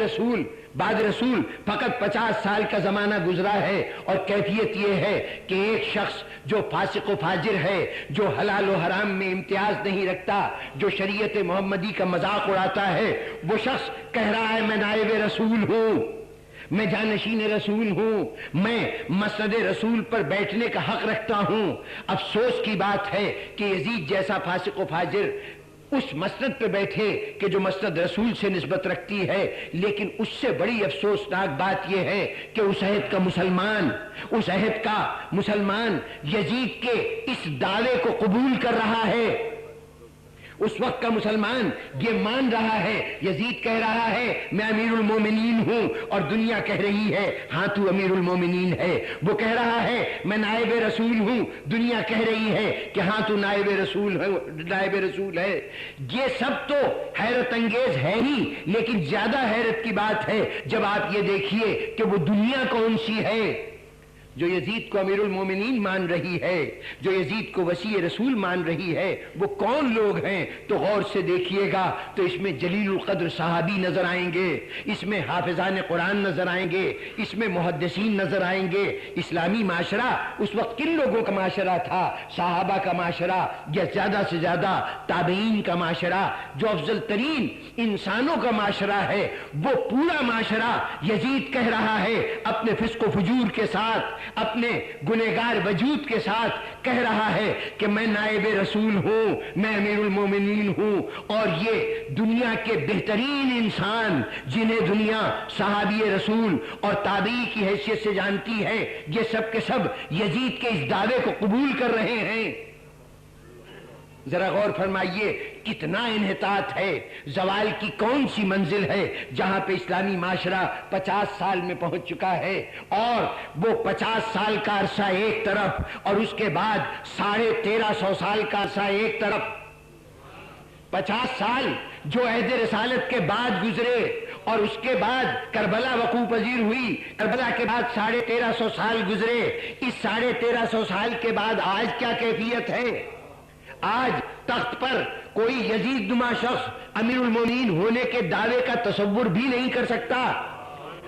رسول فقط 50 سال کا زمانہ گزرا ہے، اور کیفیت یہ ہے کہ ایک شخص جو فاسق و فاجر ہے، جو حلال و حرام میں امتیاز نہیں رکھتا، جو شریعت محمدی کا مذاق اڑاتا ہے، وہ شخص کہہ رہا ہے میں نائب رسول ہوں، میں جانشین رسول ہوں، میں مسند رسول پر بیٹھنے کا حق رکھتا ہوں۔ افسوس کی بات ہے کہ یزید جیسا فاسق و فاجر اس مسند پہ بیٹھے کہ جو مسند رسول سے نسبت رکھتی ہے، لیکن اس سے بڑی افسوسناک بات یہ ہے کہ اس عہد کا مسلمان یزید کے اس دعوے کو قبول کر رہا ہے۔ اس وقت کا مسلمان یہ مان رہا ہے، یزید کہہ رہا ہے میں امیر المومنین ہوں، اور دنیا کہہ رہی ہے ہاں تو امیر المومنین ہے۔ وہ کہہ رہا ہے میں نائب رسول ہوں، دنیا کہہ رہی ہے کہ ہاں تو نائب رسول ہے۔ یہ سب تو حیرت انگیز ہے ہی، لیکن زیادہ حیرت کی بات ہے جب آپ یہ دیکھیے کہ وہ دنیا کون سی ہے، جو یزید کو امیر المومنین مان رہی ہے، جو یزید کو وسیع رسول مان رہی ہے، وہ کون لوگ ہیں؟ تو غور سے دیکھیے گا تو اس میں جلیل القدر صحابی نظر آئیں گے، اس میں حافظان قرآن نظر آئیں گے، اس میں محدثین نظر آئیں گے۔ اسلامی معاشرہ اس وقت کن لوگوں کا معاشرہ تھا؟ صحابہ کا معاشرہ یا زیادہ سے زیادہ تابعین کا معاشرہ؟ جو افضل ترین انسانوں کا معاشرہ ہے، وہ پورا معاشرہ یزید کہہ رہا ہے اپنے فسق و فجور کے ساتھ، اپنے گنہگار وجود کے ساتھ کہہ رہا ہے کہ میں نائب رسول ہوں، میں امیر المومنین ہوں، اور یہ دنیا کے بہترین انسان جنہیں دنیا صحابی رسول اور تابعی کی حیثیت سے جانتی ہے، یہ سب کے سب یزید کے اس دعوے کو قبول کر رہے ہیں۔ ذرا غور فرمائیے کتنا انحطاط ہے، زوال کی کون سی منزل ہے جہاں پہ اسلامی معاشرہ 50 سال میں پہنچ چکا ہے، اور وہ 50 سال کا عرصہ ایک طرف اور اس کے بعد 1350 سال کا عرصہ ایک طرف۔ 50 سال جو عہد رسالت کے بعد گزرے اور اس کے بعد کربلا وقوع پذیر ہوئی، کربلا کے بعد 1350 سال گزرے، اس 1350 سال کے بعد آج کیا کیفیت ہے؟ آج تخت پر کوئی یزید نما شخص امیر المومنین ہونے کے دعوے کا تصور بھی نہیں کر سکتا۔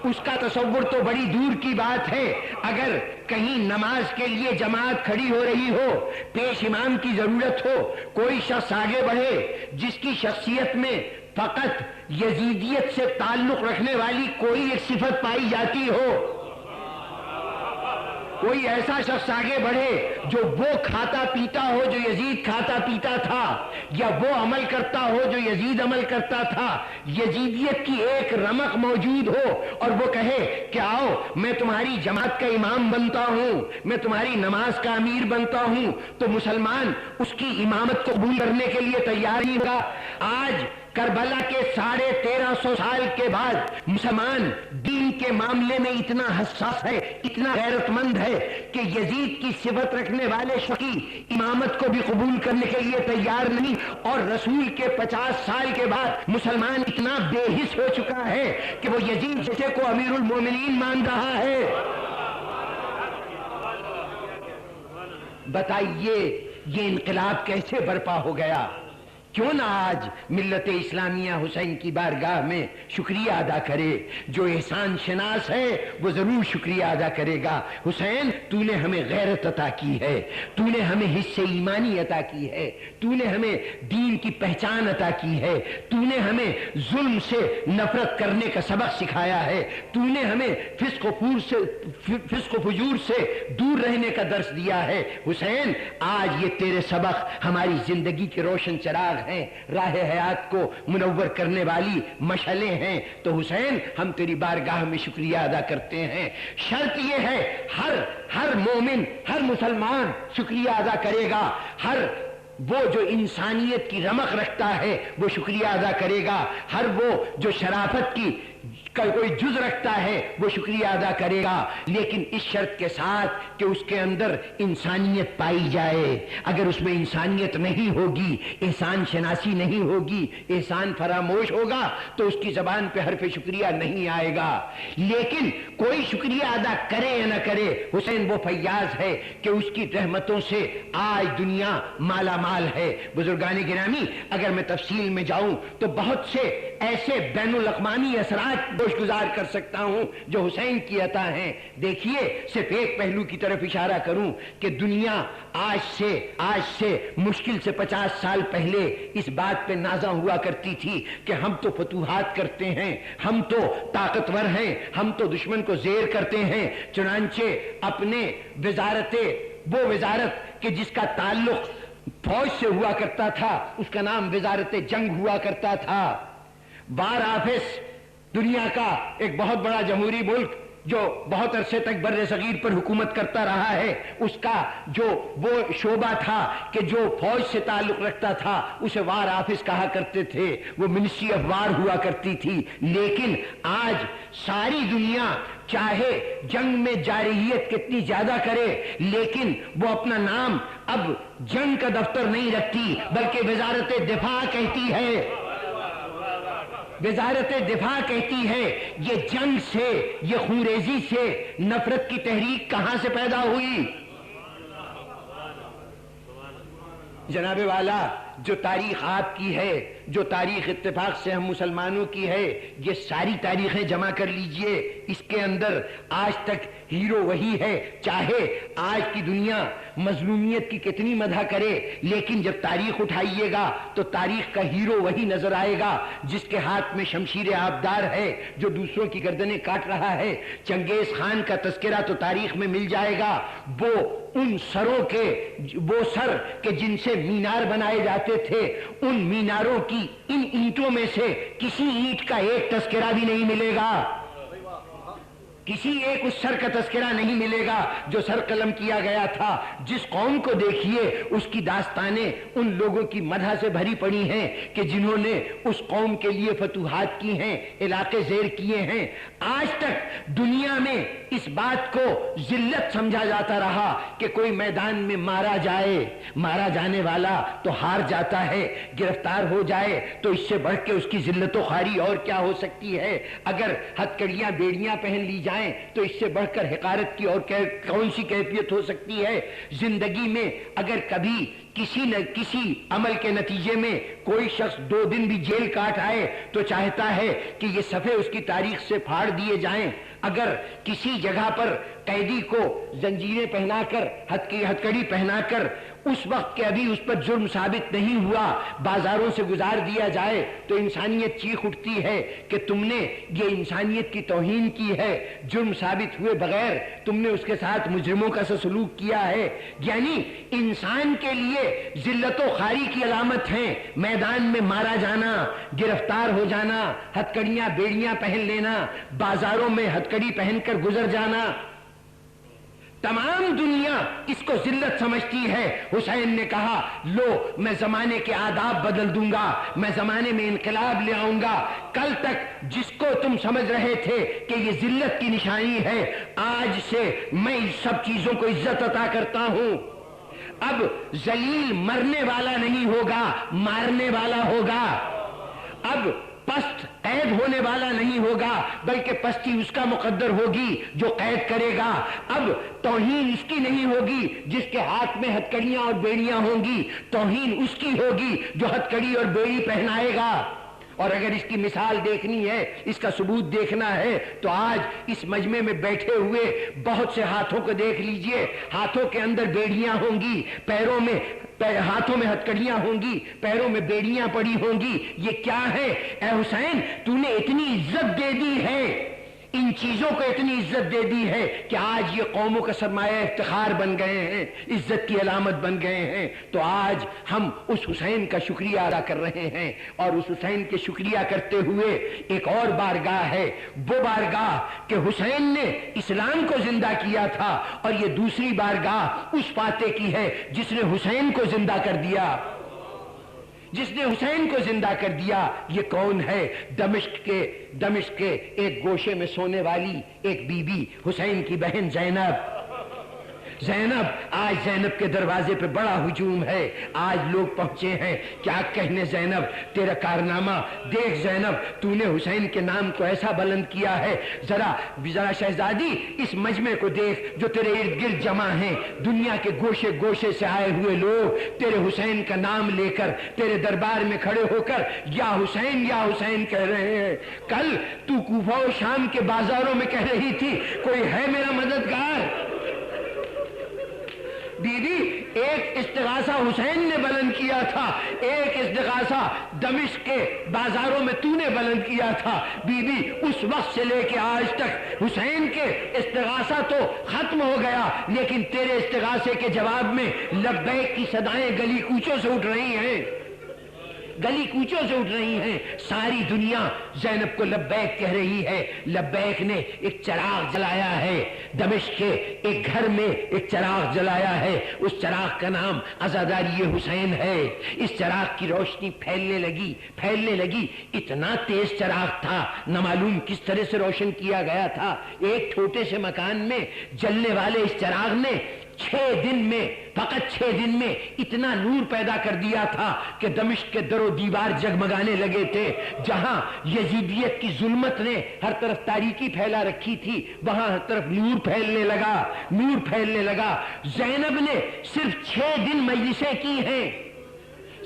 اس کا تصور تو بڑی دور کی بات ہے۔ اگر کہیں نماز کے لیے جماعت کھڑی ہو رہی ہو، پیش امام کی ضرورت ہو، کوئی شخص آگے بڑھے جس کی شخصیت میں فقط یزیدیت سے تعلق رکھنے والی کوئی ایک صفت پائی جاتی ہو، کوئی ایسا شخص آگے بڑھے جو وہ کھاتا پیتا ہو جو یزید کھاتا پیتا تھا، یا وہ عمل کرتا ہو جو یزید عمل کرتا تھا، یزیدیت کی ایک رمق موجود ہو، اور وہ کہے کہ آؤ میں تمہاری جماعت کا امام بنتا ہوں، میں تمہاری نماز کا امیر بنتا ہوں، تو مسلمان اس کی امامت کو قبول کرنے کے لیے تیار نہیں ہوگا۔ آج کربلا کے 1350 سال کے بعد مسلمان دین کے معاملے میں اتنا حساس ہے، اتنا غیرت مند ہے کہ یزید کی صفت رکھنے والے شخص کی امامت کو بھی قبول کرنے کے لیے تیار نہیں، اور رسول کے 50 سال کے بعد مسلمان اتنا بے حس ہو چکا ہے کہ وہ یزید جیسے کو امیر المومنین مان رہا ہے۔ بتائیے یہ انقلاب کیسے برپا ہو گیا؟ کیوں نہ آج ملت اسلامیہ حسین کی بارگاہ میں شکریہ ادا کرے؟ جو احسان شناس ہے وہ ضرور شکریہ ادا کرے گا۔ حسین تو نے ہمیں غیرت عطا کی ہے، تو نے ہمیں حصے ایمانی عطا کی ہے، تو نے ہمیں دین کی پہچان عطا کی ہے، تو نے ہمیں ظلم سے نفرت کرنے کا سبق سکھایا ہے، تو نے ہمیں فسق و فجور سے دور رہنے کا درس دیا ہے۔ حسین آج یہ تیرے سبق ہماری زندگی کے روشن چراغ ہیں، راہ حیات کو منور کرنے والی مشعلیں ہیں۔ تو حسین ہم تیری بارگاہ میں شکریہ ادا کرتے ہیں۔ شرط یہ ہے ہر مومن، ہر مسلمان شکریہ ادا کرے گا، ہر وہ جو انسانیت کی رمق رکھتا ہے وہ شکریہ ادا کرے گا، ہر وہ جو شرافت کی کوئی جز رکھتا ہے وہ شکریہ ادا کرے گا، لیکن اس شرط کے ساتھ کہ اس کے اندر انسانیت پائی جائے۔ اگر اس میں انسانیت نہیں ہوگی، احسان شناسی نہیں ہوگی، احسان فراموش ہوگا، تو اس کی زبان پہ حرف شکریہ نہیں آئے گا۔ لیکن کوئی شکریہ ادا کرے یا نہ کرے، حسین وہ فیاض ہے کہ اس کی رحمتوں سے آج دنیا مالا مال ہے۔ بزرگان گرامی، اگر میں تفصیل میں جاؤں تو بہت سے ایسے بین الاقوامی اثرات گزار کر سکتا ہوں جو حسین کی عطا ہیں۔ دیکھیے صرف ایک پہلو کی طرف اشارہ کروں کہ دنیا آج سے مشکل سے 50 سال پہلے اس بات پہ نازاں ہوا کرتی تھی کہ ہم تو فتوحات کرتے ہیں، ہم تو طاقتور ہیں، ہم تو دشمن کو زیر کرتے ہیں۔ چنانچہ اپنے وہ وزارت کہ جس کا تعلق فوج سے ہوا کرتا تھا، اس کا نام وزارت جنگ ہوا کرتا تھا۔ وار آفس دنیا کا ایک بہت بڑا جمہوری ملک جو بہت عرصے تک بر صغیر پر حکومت کرتا رہا ہے، اس کا جو وہ شعبہ تھا کہ جو فوج سے تعلق رکھتا تھا اسے وار آفس کہا کرتے تھے، وہ منسٹری آف وار ہوا کرتی تھی۔ لیکن آج ساری دنیا چاہے جنگ میں جارحیت کتنی زیادہ کرے، لیکن وہ اپنا نام اب جنگ کا دفتر نہیں رکھتی بلکہ وزارت دفاع کہتی ہے۔ وزارت دفاع کہتی ہے یہ جنگ سے، یہ خونریزی سے نفرت کی تحریک کہاں سے پیدا ہوئی؟ جناب والا، جو تاریخ آپ کی ہے، جو تاریخ اتفاق سے ہم مسلمانوں کی ہے، یہ ساری تاریخیں جمع کر لیجئے، اس کے اندر آج تک ہیرو وہی ہے۔ چاہے آج کی دنیا مظلومیت کی کتنی مدح کرے، لیکن جب تاریخ اٹھائیے گا تو تاریخ کا ہیرو وہی نظر آئے گا جس کے ہاتھ میں شمشیر آبدار ہے، جو دوسروں کی گردنیں کاٹ رہا ہے۔ چنگیز خان کا تذکرہ تو تاریخ میں مل جائے گا، وہ ان سروں کے، وہ سر کہ جن سے مینار بنائے جاتے تھے، ان میناروں کی ان اینٹوں میں سے کسی اینٹ کا ایک تذکرہ بھی نہیں ملے گا، کسی ایک اس سر کا تذکرہ نہیں ملے گا جو سر قلم کیا گیا تھا۔ جس قوم کو دیکھیے اس کی داستانیں ان لوگوں کی مدح سے بھری پڑی ہیں کہ جنہوں نے اس قوم کے لیے فتوحات کی ہیں، علاقے زیر کیے ہیں۔ آج تک دنیا میں اس بات کو ذلت سمجھا جاتا رہا کہ کوئی میدان میں مارا جائے، مارا جانے والا تو ہار جاتا ہے، گرفتار ہو جائے تو اس سے بڑھ کے اس کی ذلت و خواری اور کیا ہو سکتی ہے؟ اگر ہتھکڑیاں بیڑیاں پہن لی جائیں تو اس سے بڑھ کر حقارت کی اور کون سی کیفیت ہو سکتی ہے؟ زندگی میں اگر کبھی کسی نہ کسی عمل کے نتیجے میں کوئی شخص 2 دن بھی جیل کاٹ آئے تو چاہتا ہے کہ یہ صفحے اس کی تاریخ سے پھاڑ دیے جائیں۔ اگر کسی جگہ پر قیدی کو زنجیریں پہنا کر، ہتھکڑی پہنا کر اس وقت کہ ابھی اس پر جرم ثابت نہیں ہوا بازاروں سے گزار دیا جائے تو انسانیت چیخ اٹھتی ہے کہ تم نے یہ انسانیت کی توہین کی ہے، جرم ثابت ہوئے بغیر تم نے اس کے ساتھ مجرموں کا سلوک کیا ہے۔ یعنی انسان کے لیے ذلت و خواری کی علامت ہیں میدان میں مارا جانا، گرفتار ہو جانا، ہتھکڑیاں بیڑیاں پہن لینا، بازاروں میں ہتھکڑی پہن کر گزر جانا۔ تمام دنیا اس کو ذلت سمجھتی ہے۔ حسین نے کہا لو میں زمانے کے آداب بدل دوں گا، میں زمانے میں انقلاب لے آؤں گا۔ کل تک جس کو تم سمجھ رہے تھے کہ یہ ذلت کی نشانی ہے، آج سے میں اس سب چیزوں کو عزت عطا کرتا ہوں۔ اب ذلیل مرنے والا نہیں ہوگا، مارنے والا ہوگا۔ اب پست قید ہونے والا نہیں ہوگا، بلکہ پستی اس کا مقدر ہوگی جو قید کرے گا۔ اب توہین اس کی نہیں ہوگی جس کے ہاتھ میں ہتھکڑیاں اور بیڑیاں ہوں گی، توہین اس کی ہوگی جو ہتھکڑی اور بیڑی پہنائے گا۔ اور اگر اس کی مثال دیکھنی ہے، اس کا ثبوت دیکھنا ہے تو آج اس مجمع میں بیٹھے ہوئے بہت سے ہاتھوں کو دیکھ لیجئے۔ ہاتھوں کے اندر بیڑیاں ہوں گی، ہاتھوں میں ہتھکڑیاں ہوں گی، پیروں میں بیڑیاں پڑی ہوں گی۔ یہ کیا ہے؟ اے حسین، تو نے اتنی عزت دے دی ہے، ان چیزوں کو اتنی عزت دے دی ہے کہ آج یہ قوموں کا سرمایہ افتخار بن گئے ہیں، عزت کی علامت بن گئے ہیں۔ تو آج ہم اس حسین کا شکریہ ادا کر رہے ہیں، اور اس حسین کے شکریہ کرتے ہوئے ایک اور بارگاہ ہے، وہ بارگاہ کہ حسین نے اسلام کو زندہ کیا تھا، اور یہ دوسری بارگاہ اس فاتح کی ہے جس نے حسین کو زندہ کر دیا، جس نے حسین کو زندہ کر دیا۔ یہ کون ہے؟ دمشق کے ایک گوشے میں سونے والی ایک بی بی، حسین کی بہن زینب۔ آج زینب کے دروازے پہ بڑا ہجوم ہے، آج لوگ پہنچے ہیں کیا کہنے زینب تیرا کارنامہ دیکھ، زینب تو نے حسین کے نام کو ایسا بلند کیا ہے، ذرا شہزادی اس مجمع کو دیکھ جو تیرے ارد گرد جمع ہیں، دنیا کے گوشے گوشے سے آئے ہوئے لوگ تیرے حسین کا نام لے کر تیرے دربار میں کھڑے ہو کر یا حسین کہہ رہے ہیں۔ کل تو کوفہ و شام کے بازاروں میں کہہ رہی تھی کوئی ہے میرا مددگار۔ بی بی ایک استغاثہ حسین نے بلند کیا تھا، ایک استغاثہ دمشق کے بازاروں میں تو نے بلند کیا تھا۔ بی بی اس وقت سے لے کے آج تک حسین کے استغاثہ تو ختم ہو گیا، لیکن تیرے استغاثے کے جواب میں لبیک کی صدائیں گلی کوچوں سے اٹھ رہی ہیں، گلی کوچوں سے اٹھ رہی ہیں۔ ساری دنیا زینب کو لبیک کہہ رہی ہے۔ لبیک نے ایک چراغ جلایا ہے، دمشق کے ایک گھر میں ایک چراغ جلایا ہے، اس چراغ کا نام عزاداری حسین ہے۔ اس چراغ کی روشنی پھیلنے لگی، اتنا تیز چراغ تھا، نہ معلوم کس طرح سے روشن کیا گیا تھا۔ ایک چھوٹے سے مکان میں جلنے والے اس چراغ نے 6 دن میں، فقط 6 دن میں اتنا نور پیدا کر دیا تھا کہ دمشق کے در و دیوار جگمگانے لگے تھے. جہاں یزیدیت کی ظلمت نے ہر طرف تاریکی پھیلا رکھی تھی، وہاں ہر طرف نور پھیلنے لگا، نور پھیلنے لگا. زینب نے صرف 6 دن مجلسیں کی ہیں،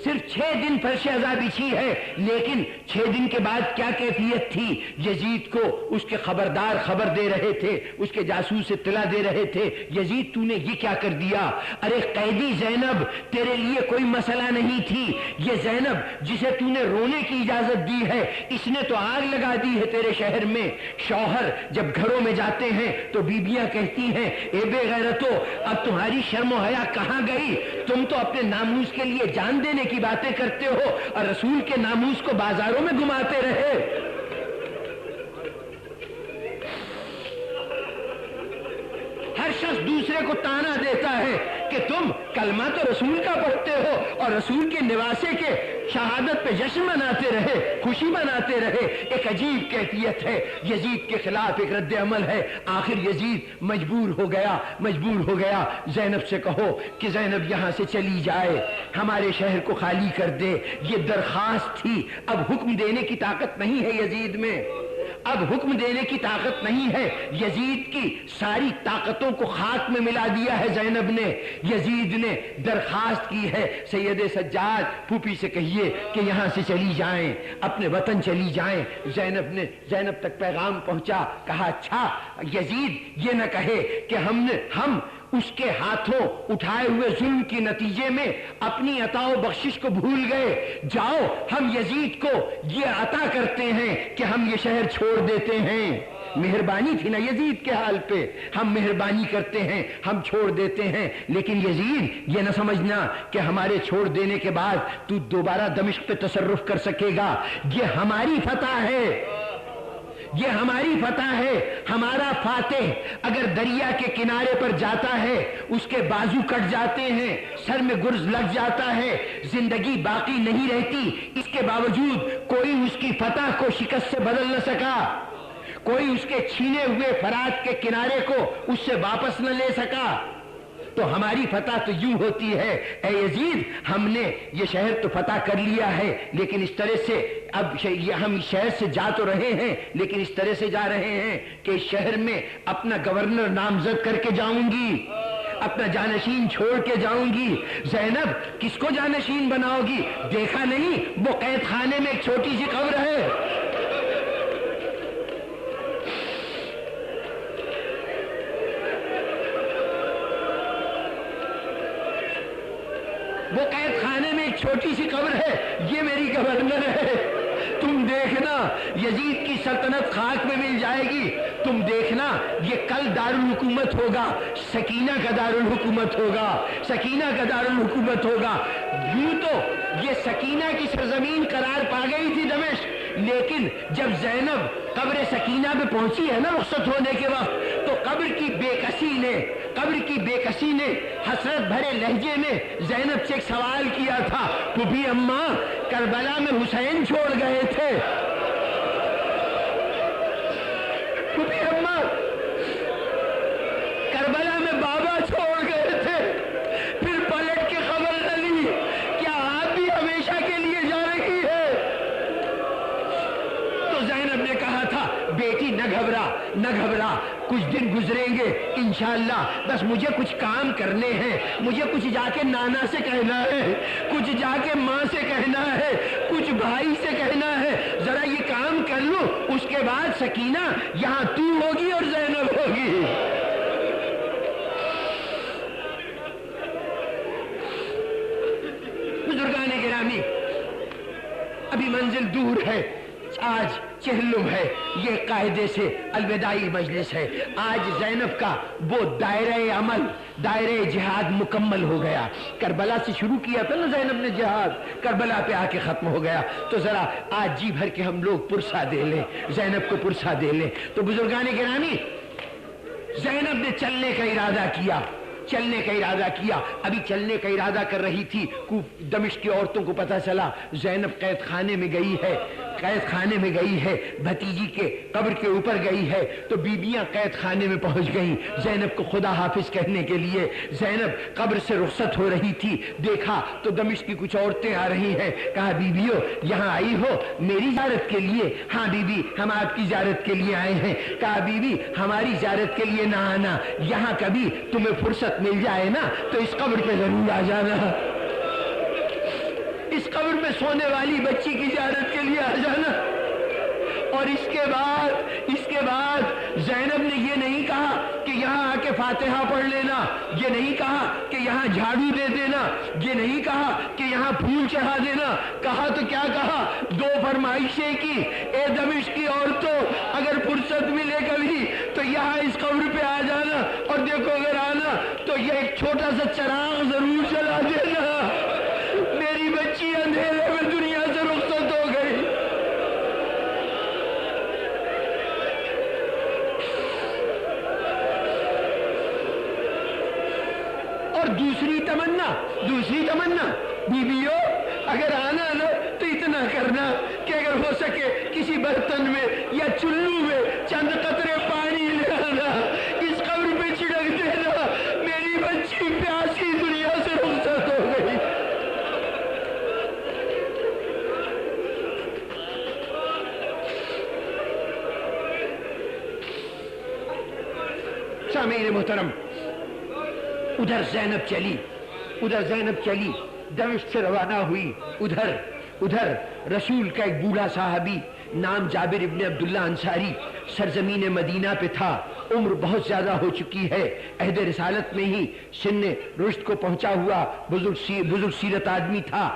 صرف 6 دن فرش ازا بچھی ہے، لیکن 6 دن کے بعد کیا کیفیت تھی؟ یزید کو اس کے خبردار خبر دے رہے تھے، اس کے جاسوس اطلاع دے رہے تھے، یزید تو نے یہ کیا کر دیا؟ ارے قیدی زینب تیرے لیے کوئی مسئلہ نہیں تھی، یہ زینب جسے تو نے رونے کی اجازت دی ہے، اس نے تو آگ لگا دی ہے تیرے شہر میں. شوہر جب گھروں میں جاتے ہیں تو بیویاں کہتی ہیں اے بے غیرتو اب تمہاری شرم و حیا کہاں گئی؟ تم تو اپنے ناموس کے لیے جان دینے کی باتیں کرتے ہو اور رسول کے ناموس کو بازاروں میں گھماتے رہے. ہر شخص دوسرے کو تانا دیتا ہے کہ تم کلمہ تو رسول کا پڑھتے ہو اور رسول کے نواسے کے شہادت پہ جشن مناتے رہے، خوشی مناتے رہے. ایک عجیب کیفیت ہے، یزید کے خلاف ایک رد عمل ہے. آخر یزید مجبور ہو گیا زینب سے کہو کہ زینب یہاں سے چلی جائے، ہمارے شہر کو خالی کر دے. یہ درخواست تھی، اب حکم دینے کی طاقت نہیں ہے یزید میں، اب حکم دینے کی طاقت نہیں ہے. یزید کی ساری طاقتوں کو خاک میں ملا دیا ہے زینب نے. یزید نے درخواست کی ہے سید سجاد پھوپھی سے کہیے کہ یہاں سے چلی جائیں، اپنے وطن چلی جائیں. زینب تک پیغام پہنچا، کہا اچھا یزید یہ نہ کہے کہ ہم اس کے ہاتھوں اٹھائے ہوئے ظلم کے نتیجے میں اپنی عطا و بخشش کو بھول گئے. جاؤ ہم یزید کو یہ عطا کرتے ہیں کہ ہم یہ شہر چھوڑ دیتے ہیں. مہربانی تھی نا یزید کے حال پہ، ہم مہربانی کرتے ہیں، ہم چھوڑ دیتے ہیں. لیکن یزید یہ نہ سمجھنا کہ ہمارے چھوڑ دینے کے بعد تو دوبارہ دمشق پہ تصرف کر سکے گا. یہ ہماری فتح ہے، یہ ہماری فتح ہے. ہمارا فاتح اگر دریا کے کنارے پر جاتا ہے، اس کے بازو کٹ جاتے ہیں، سر میں گرز لگ جاتا ہے، زندگی باقی نہیں رہتی. اس کے باوجود کوئی اس کی فتح کو شکست سے بدل نہ سکا، کوئی اس کے چھینے ہوئے فرات کے کنارے کو اس سے واپس نہ لے سکا. تو ہماری فتح تو یوں ہوتی ہے، اے یزید ہم نے یہ شہر تو فتح کر لیا ہے، لیکن اس طرح سے اب ہم شہر سے جا تو رہے ہیں، لیکن اس طرح سے جا رہے ہیں کہ اس شہر میں اپنا گورنر نامزد کر کے جاؤں گی، اپنا جانشین چھوڑ کے جاؤں گی. زینب کس کو جانشین بناؤ گی؟ دیکھا نہیں وہ قید خانے میں ایک چھوٹی سی قبر ہے، وہ قید خانے میں ایک چھوٹی سی قبر ہے، یہ میری گورنر ہے. تم دیکھنا یزید کی سلطنت خاک میں مل جائے گی. تم دیکھنا یہ کل دارالحکومت ہوگا، سکینہ کا دارالحکومت ہوگا، سکینہ کا دارالحکومت ہوگا. یوں تو یہ سکینہ کی سرزمین قرار پا گئی تھی دمشق، لیکن جب زینب قبر سکینہ پہ پہنچی ہے نا رخصت ہونے کے وقت، تو قبر کی بے کسی نے حسرت بھرے لہجے میں زینب سے ایک سوال کیا تھا، پھوپھی اماں کربلا میں حسین چھوڑ گئے تھے، پھوپھی اماں کربلا میں بابا چھوڑ گئے تھے، پھر پلٹ کے خبر نہ لی، کیا آپ بھی ہمیشہ کے لیے جا رہی ہے؟ تو زینب نے کہا تھا بیٹی نہ گھبرا، کچھ دن گزریں گے انشاءاللہ، بس مجھے کچھ کام کرنے ہیں، مجھے کچھ جا کے نانا سے کہنا ہے، کچھ جا کے ماں سے کہنا ہے، کچھ بھائی سے کہنا ہے، ذرا یہ کام کر لوں، اس کے بعد سکینہ یہاں تو ہوگی اور زینب ہوگی. بزرگان گرامی ابھی منزل دور ہے، آج چہلم ہے، یہ قاعدے سے الوداعی مجلس ہے. آج زینب کا وہ دائرہ عمل، دائرہ جہاد مکمل ہو گیا. کربلا سے شروع کیا تھا نا زینب نے جہاد، کربلا پہ آ کے ختم ہو گیا. تو ذرا آج جی بھر کے ہم لوگ پرسہ دے لیں، زینب کو پرسہ دے لیں. تو بزرگان گرامی زینب نے چلنے کا ارادہ کیا، ابھی چلنے کا ارادہ کر رہی تھی، دمشق کی عورتوں کو پتہ چلا زینب قید خانے میں گئی ہے. قید خانے میں گئی ہے، بھتیجی کے قبر کے اوپر گئی ہے تو بیویاں قید خانے میں پہنچ گئیں زینب کو خدا حافظ کہنے کے لیے۔ زینب قبر سے رخصت ہو رہی تھی، دیکھا تو دمشق کی کچھ عورتیں آ رہی ہیں، کہا بیویو یہاں آئی ہو میری زیارت کے لیے؟ ہاں بیوی ہم آپ کی زیارت کے لیے آئے ہیں۔ کہا بیوی ہماری زیارت کے لیے نہ آنا، یہاں کبھی تمہیں فرصت مل جائے نا تو اس قبر پہ ضرور آ جانا، اس قبر میں سونے والی بچی کی زیارت کے لیے آ جانا۔ اور اس کے بعد زینب نے یہ نہیں کہا کہ یہاں آ کے فاتحہ پڑھ لینا، یہ نہیں کہا کہ یہاں جھاڑو دے دینا، یہ نہیں کہا کہ یہاں پھول چڑھا دینا، کہا تو کیا کہا؟ دو فرمائشیں کی، اے دمشق کی عورتوں اگر فرصت ملے کبھی تو یہاں اس قبر پہ آ جانا، اور دیکھو اگر آنا تو یہ ایک چھوٹا سا چراغ ضرور جلا دینا، میری بچی اندھیرے میں دنیا سے رخصت ہو گئی۔ اور دوسری تمنا بیویو اگر آنا نا تو اتنا کرنا کہ اگر ہو سکے کسی برتن میں یا چلو میں چند قطرے پانی لے آنا، اس قبر پہ چھڑک دینا، میری بچی پیاسی دنیا سے رخصت ہو گئی۔ سامعین محترم، ادھر زینب چلی دمشق سے روانہ ہوئی، ادھر رسول کا ایک بوڑھا صحابی نام جابر ابن عبداللہ انصاری سرزمین مدینہ پہ تھا، عمر بہت زیادہ ہو چکی ہے، عہد رسالت میں ہی سن رشد کو پہنچا ہوا بزرگ سیرت آدمی تھا،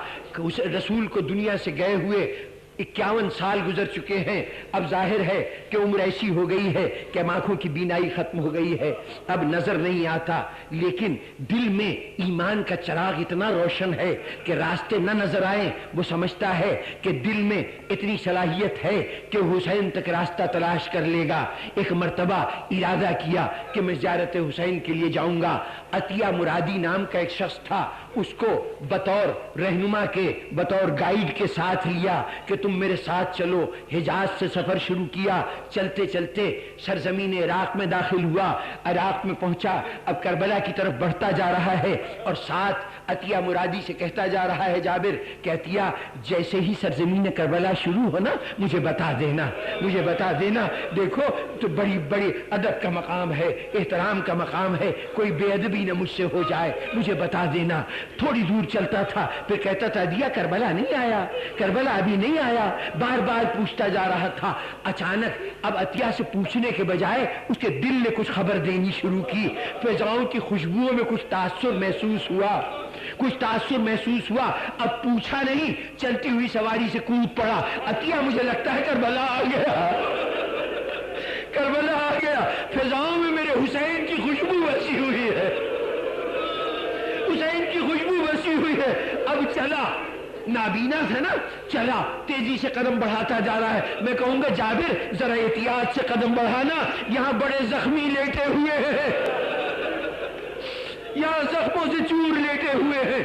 رسول کو دنیا سے گئے ہوئے 51 سال گزر چکے ہیں، اب ظاہر ہے کہ عمر ایسی ہو گئی ہے کہ آنکھوں کی بینائی ختم ہو گئی ہے، اب نظر نہیں آتا، لیکن دل میں ایمان کا چراغ اتنا روشن ہے کہ راستے نہ نظر آئیں، وہ سمجھتا ہے کہ دل میں اتنی صلاحیت ہے کہ حسین تک راستہ تلاش کر لے گا۔ ایک مرتبہ ارادہ کیا کہ میں زیارت حسین کے لیے جاؤں گا۔ عطیہ مرادی نام کا ایک شخص تھا، اس کو بطور رہنما کے، بطور گائیڈ کے ساتھ لیا کہ تم میرے ساتھ چلو۔ حجاز سے سفر شروع کیا، چلتے چلتے سرزمین عراق میں داخل ہوا، عراق میں پہنچا، اب کربلا کی طرف بڑھتا جا رہا ہے، اور ساتھ عطیہ مرادی سے کہتا جا رہا ہے جابر کہ عطیہ جیسے ہی سرزمین کربلا شروع ہو نا مجھے بتا دینا، دیکھو تو بڑی ادب کا مقام ہے، احترام کا مقام ہے، کوئی بے ادبی نہ مجھ سے ہو جائے، مجھے بتا دینا۔ تھوڑی دور چلتا تھا پھر کہتا تھا دیا کربلا نہیں آیا، کربلا ابھی نہیں آیا، بار بار پوچھتا جا رہا تھا۔ اچانک اب عطیہ سے پوچھنے کے بجائے اس کے دل نے کچھ خبر دینی شروع کی، فضاؤں کی خوشبوؤں میں کچھ تاثر محسوس ہوا، اب پوچھا نہیں، چلتی ہوئی سواری سے کود پڑا، عطیہ مجھے لگتا ہے کربلا آ گیا، فضاؤں میں میرے حسین کی خوشبو بسی ہوئی ہے، اب چلا، نابینا تھا نا، چلا تیزی سے قدم بڑھاتا جا رہا ہے۔ میں کہوں گا جابر ذرا احتیاط سے قدم بڑھانا، یہاں بڑے زخمی لیٹے ہوئے ہیں، یہاں زخموں سے چور لیٹے ہوئے ہیں۔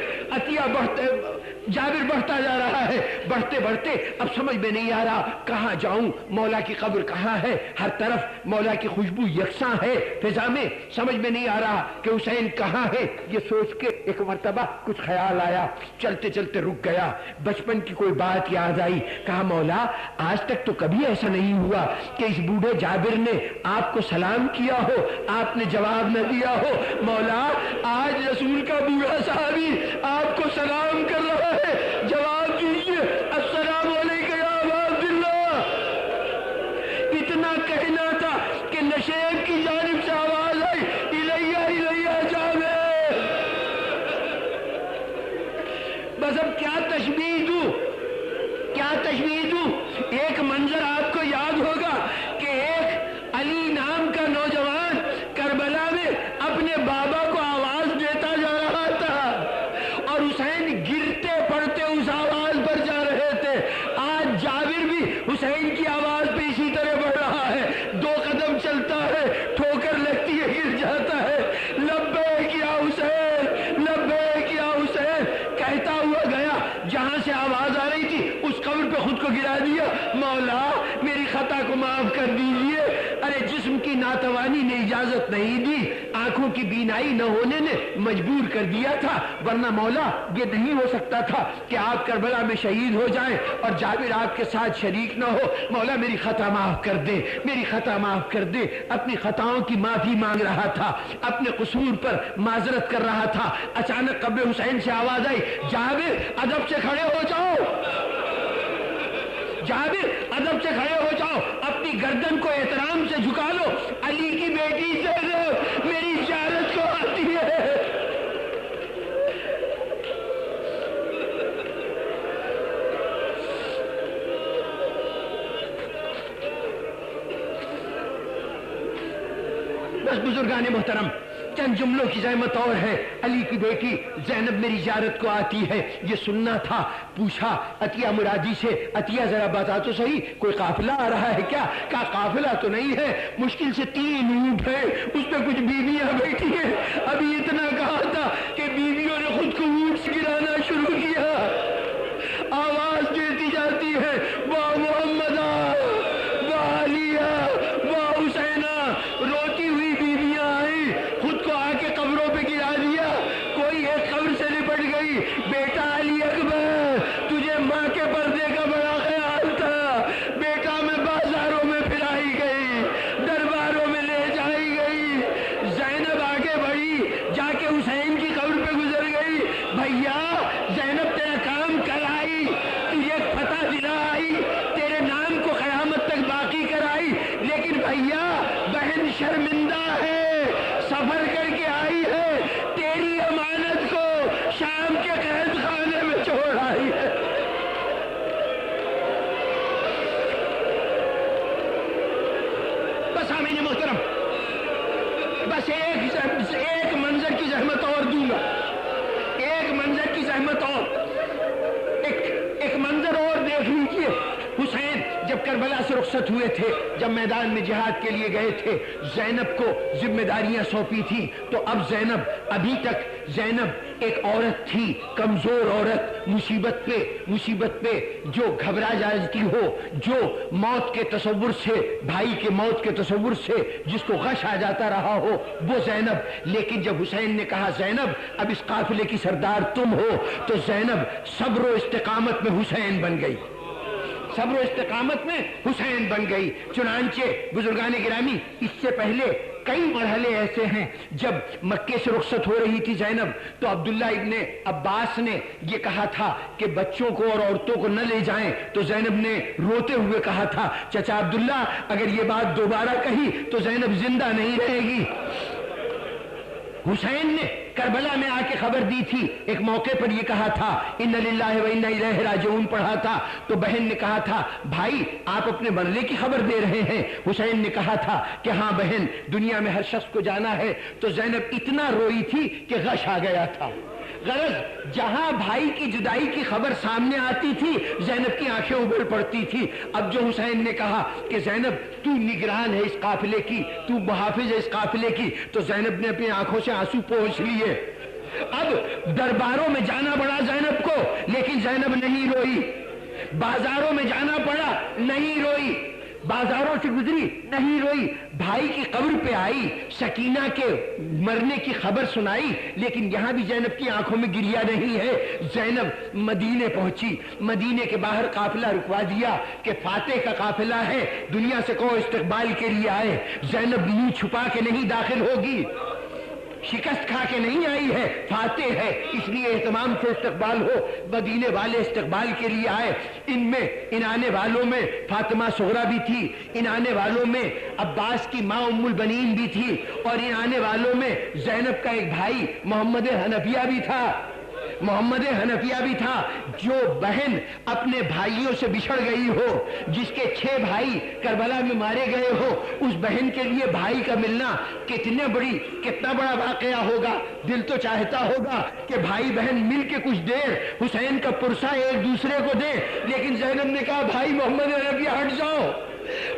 جابر بڑھتا جا رہا ہے، بڑھتے اب سمجھ میں نہیں آ رہا کہاں جاؤں، مولا کی قبر کہاں ہے، ہر طرف مولا کی خوشبو یکساں ہے فضا میں، سمجھ میں نہیں آ رہا کہ حسین کہاں ہے۔ یہ سوچ کے ایک مرتبہ کچھ خیال آیا، چلتے چلتے رک گیا، بچپن کی کوئی بات یاد آئی، کہا مولا آج تک تو کبھی ایسا نہیں ہوا کہ اس بوڑھے جابر نے آپ کو سلام کیا ہو، آپ نے جواب نہ دیا ہو، مولا آج رسول کا بوڑھا صحابی آپ کو سلام کر رہا ہے، جواب دیجیے، السلام علیکم یا ابا عبداللہ۔ اتنا کہنا تھا کہ نشیب کی جانب سے آواز آئی، الیہ جابر۔ بس اب کیا تشبیہ دوں، ایک منظر آپ کو یاد ہوگا کہ ایک علی نام کا نوجوان کربلا میں اپنے بابا کو آواز دیتا جا رہا تھا اور حسین گرتے پڑتے اس آواز پر جا رہے تھے۔ آج جابر بھی حسین کی آواز پہ اسی طرح بڑھ رہا ہے، 2 قدم چلتا ہے، ٹھوکر لگتی ہے، گر جاتا ہے، لبیک یا حسین، لبیک یا حسین کہتا ہوا گیا، جہاں سے آواز آ رہی تھی اس قبر پہ خود کو کو گرا دیا، مولا میری خطا کو معاف کر دیجئے۔ ارے جسم کی ناتوانی نے اجازت نہیں دی، آنکھوں کی بینائی نہ ہونے نے مجبور کر دیا تھا، ورنہ مولا یہ نہیں ہو سکتا تھا کہ آپ کربلا میں شہید ہو جائیں اور جابر آپ کے ساتھ شریک نہ ہو۔ مولا میری خطا معاف کر دے، میری خطا معاف کر دے۔ اپنی خطاؤں کی معافی مانگ رہا تھا، اپنے قصور پر معذرت کر رہا تھا، اچانک قبر حسین سے آواز آئی، جابر ادب سے کھڑے ہو جاؤ، جابر ادب سے کھڑے ہو جاؤ، اپنی گردن کو احترام سے جھکا لو، علی کی بیٹی زینب میری زیارت کو آتی ہے۔ بس بزرگان محترم، چند جملوں کی زحمت اور ہے، علی کی بیٹی زینب میری زیارت کو آتی ہے، یہ سننا تھا۔ پوچھا عطیہ مرادی سے، عطیہ ذرا بتا تو صحیح کوئی قافلہ آ رہا ہے کیا؟ کہا قافلہ تو نہیں ہے، مشکل سے 3 اونٹ ہے، اس پہ کچھ بیویاں بیٹھی ہیں۔ ابھی اتنا کہا تھا کہ بیویوں نے خود کو اونٹ سے گرانا شروع کیا، آواز دیتی جاتی ہے، واہ محمدہ، واہ علیہ، واہ حسینہ، روتی ہوئی بیویاں آئی، خود کو آ کے قبروں پہ گرا دیا، کوئی ایک قبر سے لپٹ گئی، بیٹا علی اکبر تجھے ماں کے پردے کا بڑا خیال تھا، بیٹا میں بازاروں میں پھرائی گئی، درباروں میں لے جائی گئی۔ زینب آگے بڑھی، جا کے حسین کی قبر پہ گزر گئی، بھیا زینب تیرا کام کر آئی، تجھے فتح دلا آئی، تیرے نام کو قیامت تک باقی کرائی، لیکن بھیا بہن شرمندہ ہے، سفر کر کے آئی ہے، تیری امانت کو شام کے قید خانے میں چھوڑ آئی ہے۔ بس آمین محترم، بس ایک منظر کی زحمت اور دوں گا، ایک منظر کی زحمت اور، ایک منظر اور دیکھ لیجیے۔ حسین جب کربلا سے رخصت ہوئے تھے، جب میدان میں جہاد کے لیے گئے تھے، زینب کو ذمہ داریاں سونپی تھی، تو اب زینب، ابھی تک زینب ایک عورت تھی، کمزور عورت، مصیبت پہ جو گھبرا جاتی ہو، جو موت کے تصور سے، بھائی کے موت کے تصور سے جس کو غش آ جاتا رہا ہو، وہ زینب۔ لیکن جب حسین نے کہا زینب اب اس قافلے کی سردار تم ہو، تو زینب صبر و استقامت میں حسین بن گئی، صبر و استقامت میں حسین بن گئی۔ چنانچہ بزرگان گرامی، اس سے پہلے کئی مرحلے ایسے ہیں، جب مکے سے رخصت ہو رہی تھی زینب، تو عبداللہ ابن عباس نے یہ کہا تھا کہ بچوں کو اور عورتوں کو نہ لے جائیں، تو زینب نے روتے ہوئے کہا تھا، چچا عبداللہ اگر یہ بات دوبارہ کہی تو زینب زندہ نہیں رہے گی۔ حسین نے کربلا میں آ کے خبر دی تھی، ایک موقع پر یہ کہا تھا ان للہ و انا الیہ راجعون پڑھا تھا، تو بہن نے کہا تھا بھائی آپ اپنے مرنے کی خبر دے رہے ہیں؟ حسین نے کہا تھا کہ ہاں بہن، دنیا میں ہر شخص کو جانا ہے۔ تو زینب اتنا روئی تھی کہ غش آ گیا تھا۔ غرض جہاں بھائی کی جدائی کی خبر سامنے آتی تھی، زینب کی آنکھیں ابل پڑتی تھی۔ اب جو حسین نے کہا کہ زینب تو نگران ہے اس قافلے کی، تو محافظ ہے اس قافلے کی، تو زینب نے اپنی آنکھوں سے آنسو پوچھ لیے۔ اب درباروں میں جانا پڑا زینب کو، لیکن زینب نہیں روئی، بازاروں میں جانا پڑا نہیں روئی، بازاروں سے گزری نہیں روئی، بھائی کی قبر پہ آئی، سکینہ کے مرنے کی خبر سنائی، لیکن یہاں بھی زینب کی آنکھوں میں گریا نہیں ہے۔ زینب مدینے پہنچی، مدینے کے باہر قافلہ رکوا دیا کہ فاتح کا قافلہ ہے، دنیا سے کہو استقبال کے لیے آئے۔ زینب منہ چھپا کے نہیں داخل ہوگی، شکست کھا کے نہیں آئی ہے، فاتح ہے، اس لیے اہتمام سے استقبال ہو۔ مدینے والے استقبال کے لیے آئے، ان آنے والوں میں فاطمہ صغرا بھی تھی، ان آنے والوں میں عباس کی ماں ام البنین بھی تھی، اور ان آنے والوں میں زینب کا ایک بھائی محمد حنفیہ بھی تھا، محمد حنفیہ بھی تھا۔ جو بہن اپنے بھائیوں سے بچھڑ گئی ہو، جس کے 6 بھائی کربلا میں مارے گئے ہو، اس بہن کے لیے بھائی کا ملنا کتنا بڑا واقعہ ہوگا۔ دل تو چاہتا ہوگا کہ بھائی بہن مل کے کچھ دیر حسین کا پرسہ ایک دوسرے کو دیں، لیکن زینب نے کہا بھائی محمد حنفیہ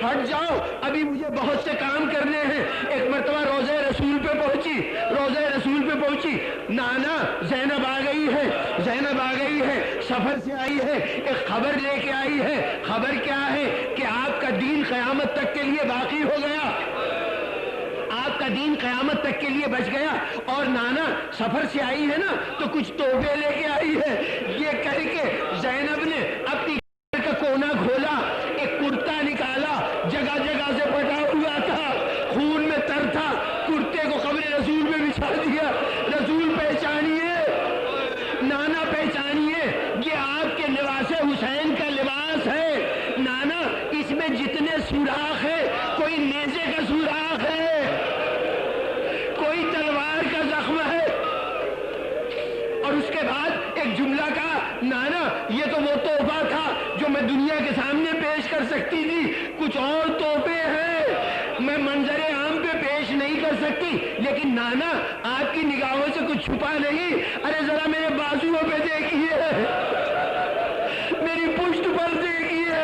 ہٹ جاؤ، ابھی مجھے بہت سے کام کرنے ہیں۔ ایک مرتبہ روضہ رسول پہ پہنچی، نانا زینب آ گئی ہے، سفر سے آئی ہے، ایک خبر لے کے آئی ہے، تک کے لیے بچ گیا، اور نانا سفر سے آئی ہے نا تو کچھ تحفے لے کے آئی ہے، یہ کہہ کے زینب نے اپنی کا کونا کھولا، ایک کرتا نکالا، جگہ جگہ سے پھٹا ہوا تھا، خون میں تر تھا، کرتے کو قبر رسول میں بچھا دیا۔ رسول پہچانیے، نانا پہچانیے، یہ آپ کے لباس حسین کا لباس ہے۔ نانا اس میں جتنے سوراخ ہے، کوئی نیزے کا سوراخ ہے، کوئی تلوار کا زخم ہے۔ اور اس کے بعد ایک جملہ کہا، نانا یہ تو وہ تحفہ تھا جو میں دنیا کے سامنے پیش کر سکتی تھی، کچھ اور تحفے ہیں میں منظر عام پہ پیش نہیں کر سکتی، لیکن نانا آپ کی نگاہوں سے کچھ چھپا نہیں۔ ارے ذرا میرے بازوؤں پہ دیکھیے، میری پشت پر دیکھیے،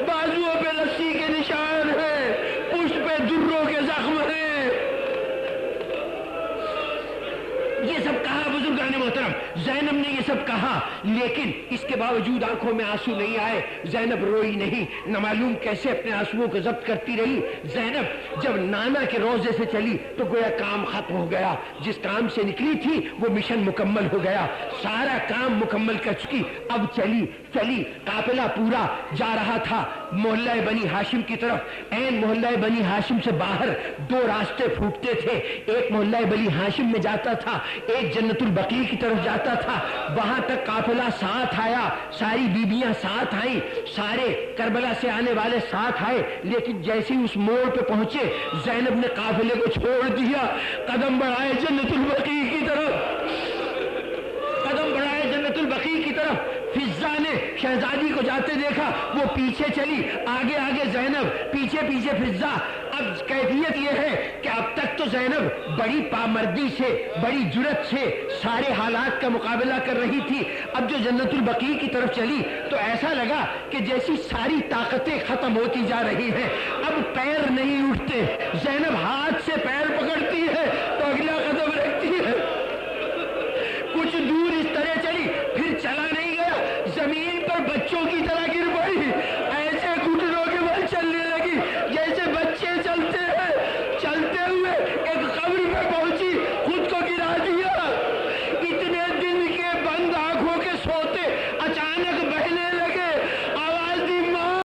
بازوؤں پہ رسی کے نشان ہیں، پشت پہ دروں کے زخم ہیں۔ یہ سب کہا بزرگان محترم، زینب نے یہ سب کہا، لیکن اس کے باوجود آنکھوں میں آنسو نہیں آئے، زینب روئی نہیں، نہ معلوم کیسے اپنے آنسوؤں کو ضبط کرتی رہی۔ زینب جب نانا کے روضے سے چلی تو گویا کام ختم ہو گیا، جس کام سے نکلی تھی وہ مشن مکمل ہو گیا، سارا کام مکمل کر چکی۔ اب چلی قافلہ پورا جا رہا تھا محلہ بنی ہاشم کی طرف۔ عین محلہ بنی ہاشم سے باہر دو راستے پھوٹتے تھے، ایک محلہ بنی ہاشم میں جاتا تھا، ایک جنت البقیع کی طرف جاتا تھا۔ وہاں تک قافلہ ساتھ آیا، ساری بیبیاں ساتھ آئیں، سارے کربلا سے آنے والے ساتھ آئے، لیکن جیسے ہی اس موڑ پہ پہنچے زینب نے قافلے کو چھوڑ دیا، قدم بڑھائے جنت البقیع کی طرف، قدم بڑھائے جنت البقیع کی طرف۔ فضہ نے شہزادی کو جاتے دیکھا، وہ پیچھے چلی، آگے آگے زینب، پیچھے پیچھے فضہ۔ اب کیفیت یہ ہے کہ اب تک تو زینب بڑی پامردی سے، بڑی جرت سے سارے حالات کا مقابلہ کر رہی تھی، اب جو جنت البقیع کی طرف چلی تو ایسا لگا کہ جیسی ساری طاقتیں ختم ہوتی جا رہی ہیں، اب پیر نہیں اٹھتے۔ زینب ہاتھ سے پیر پکڑتی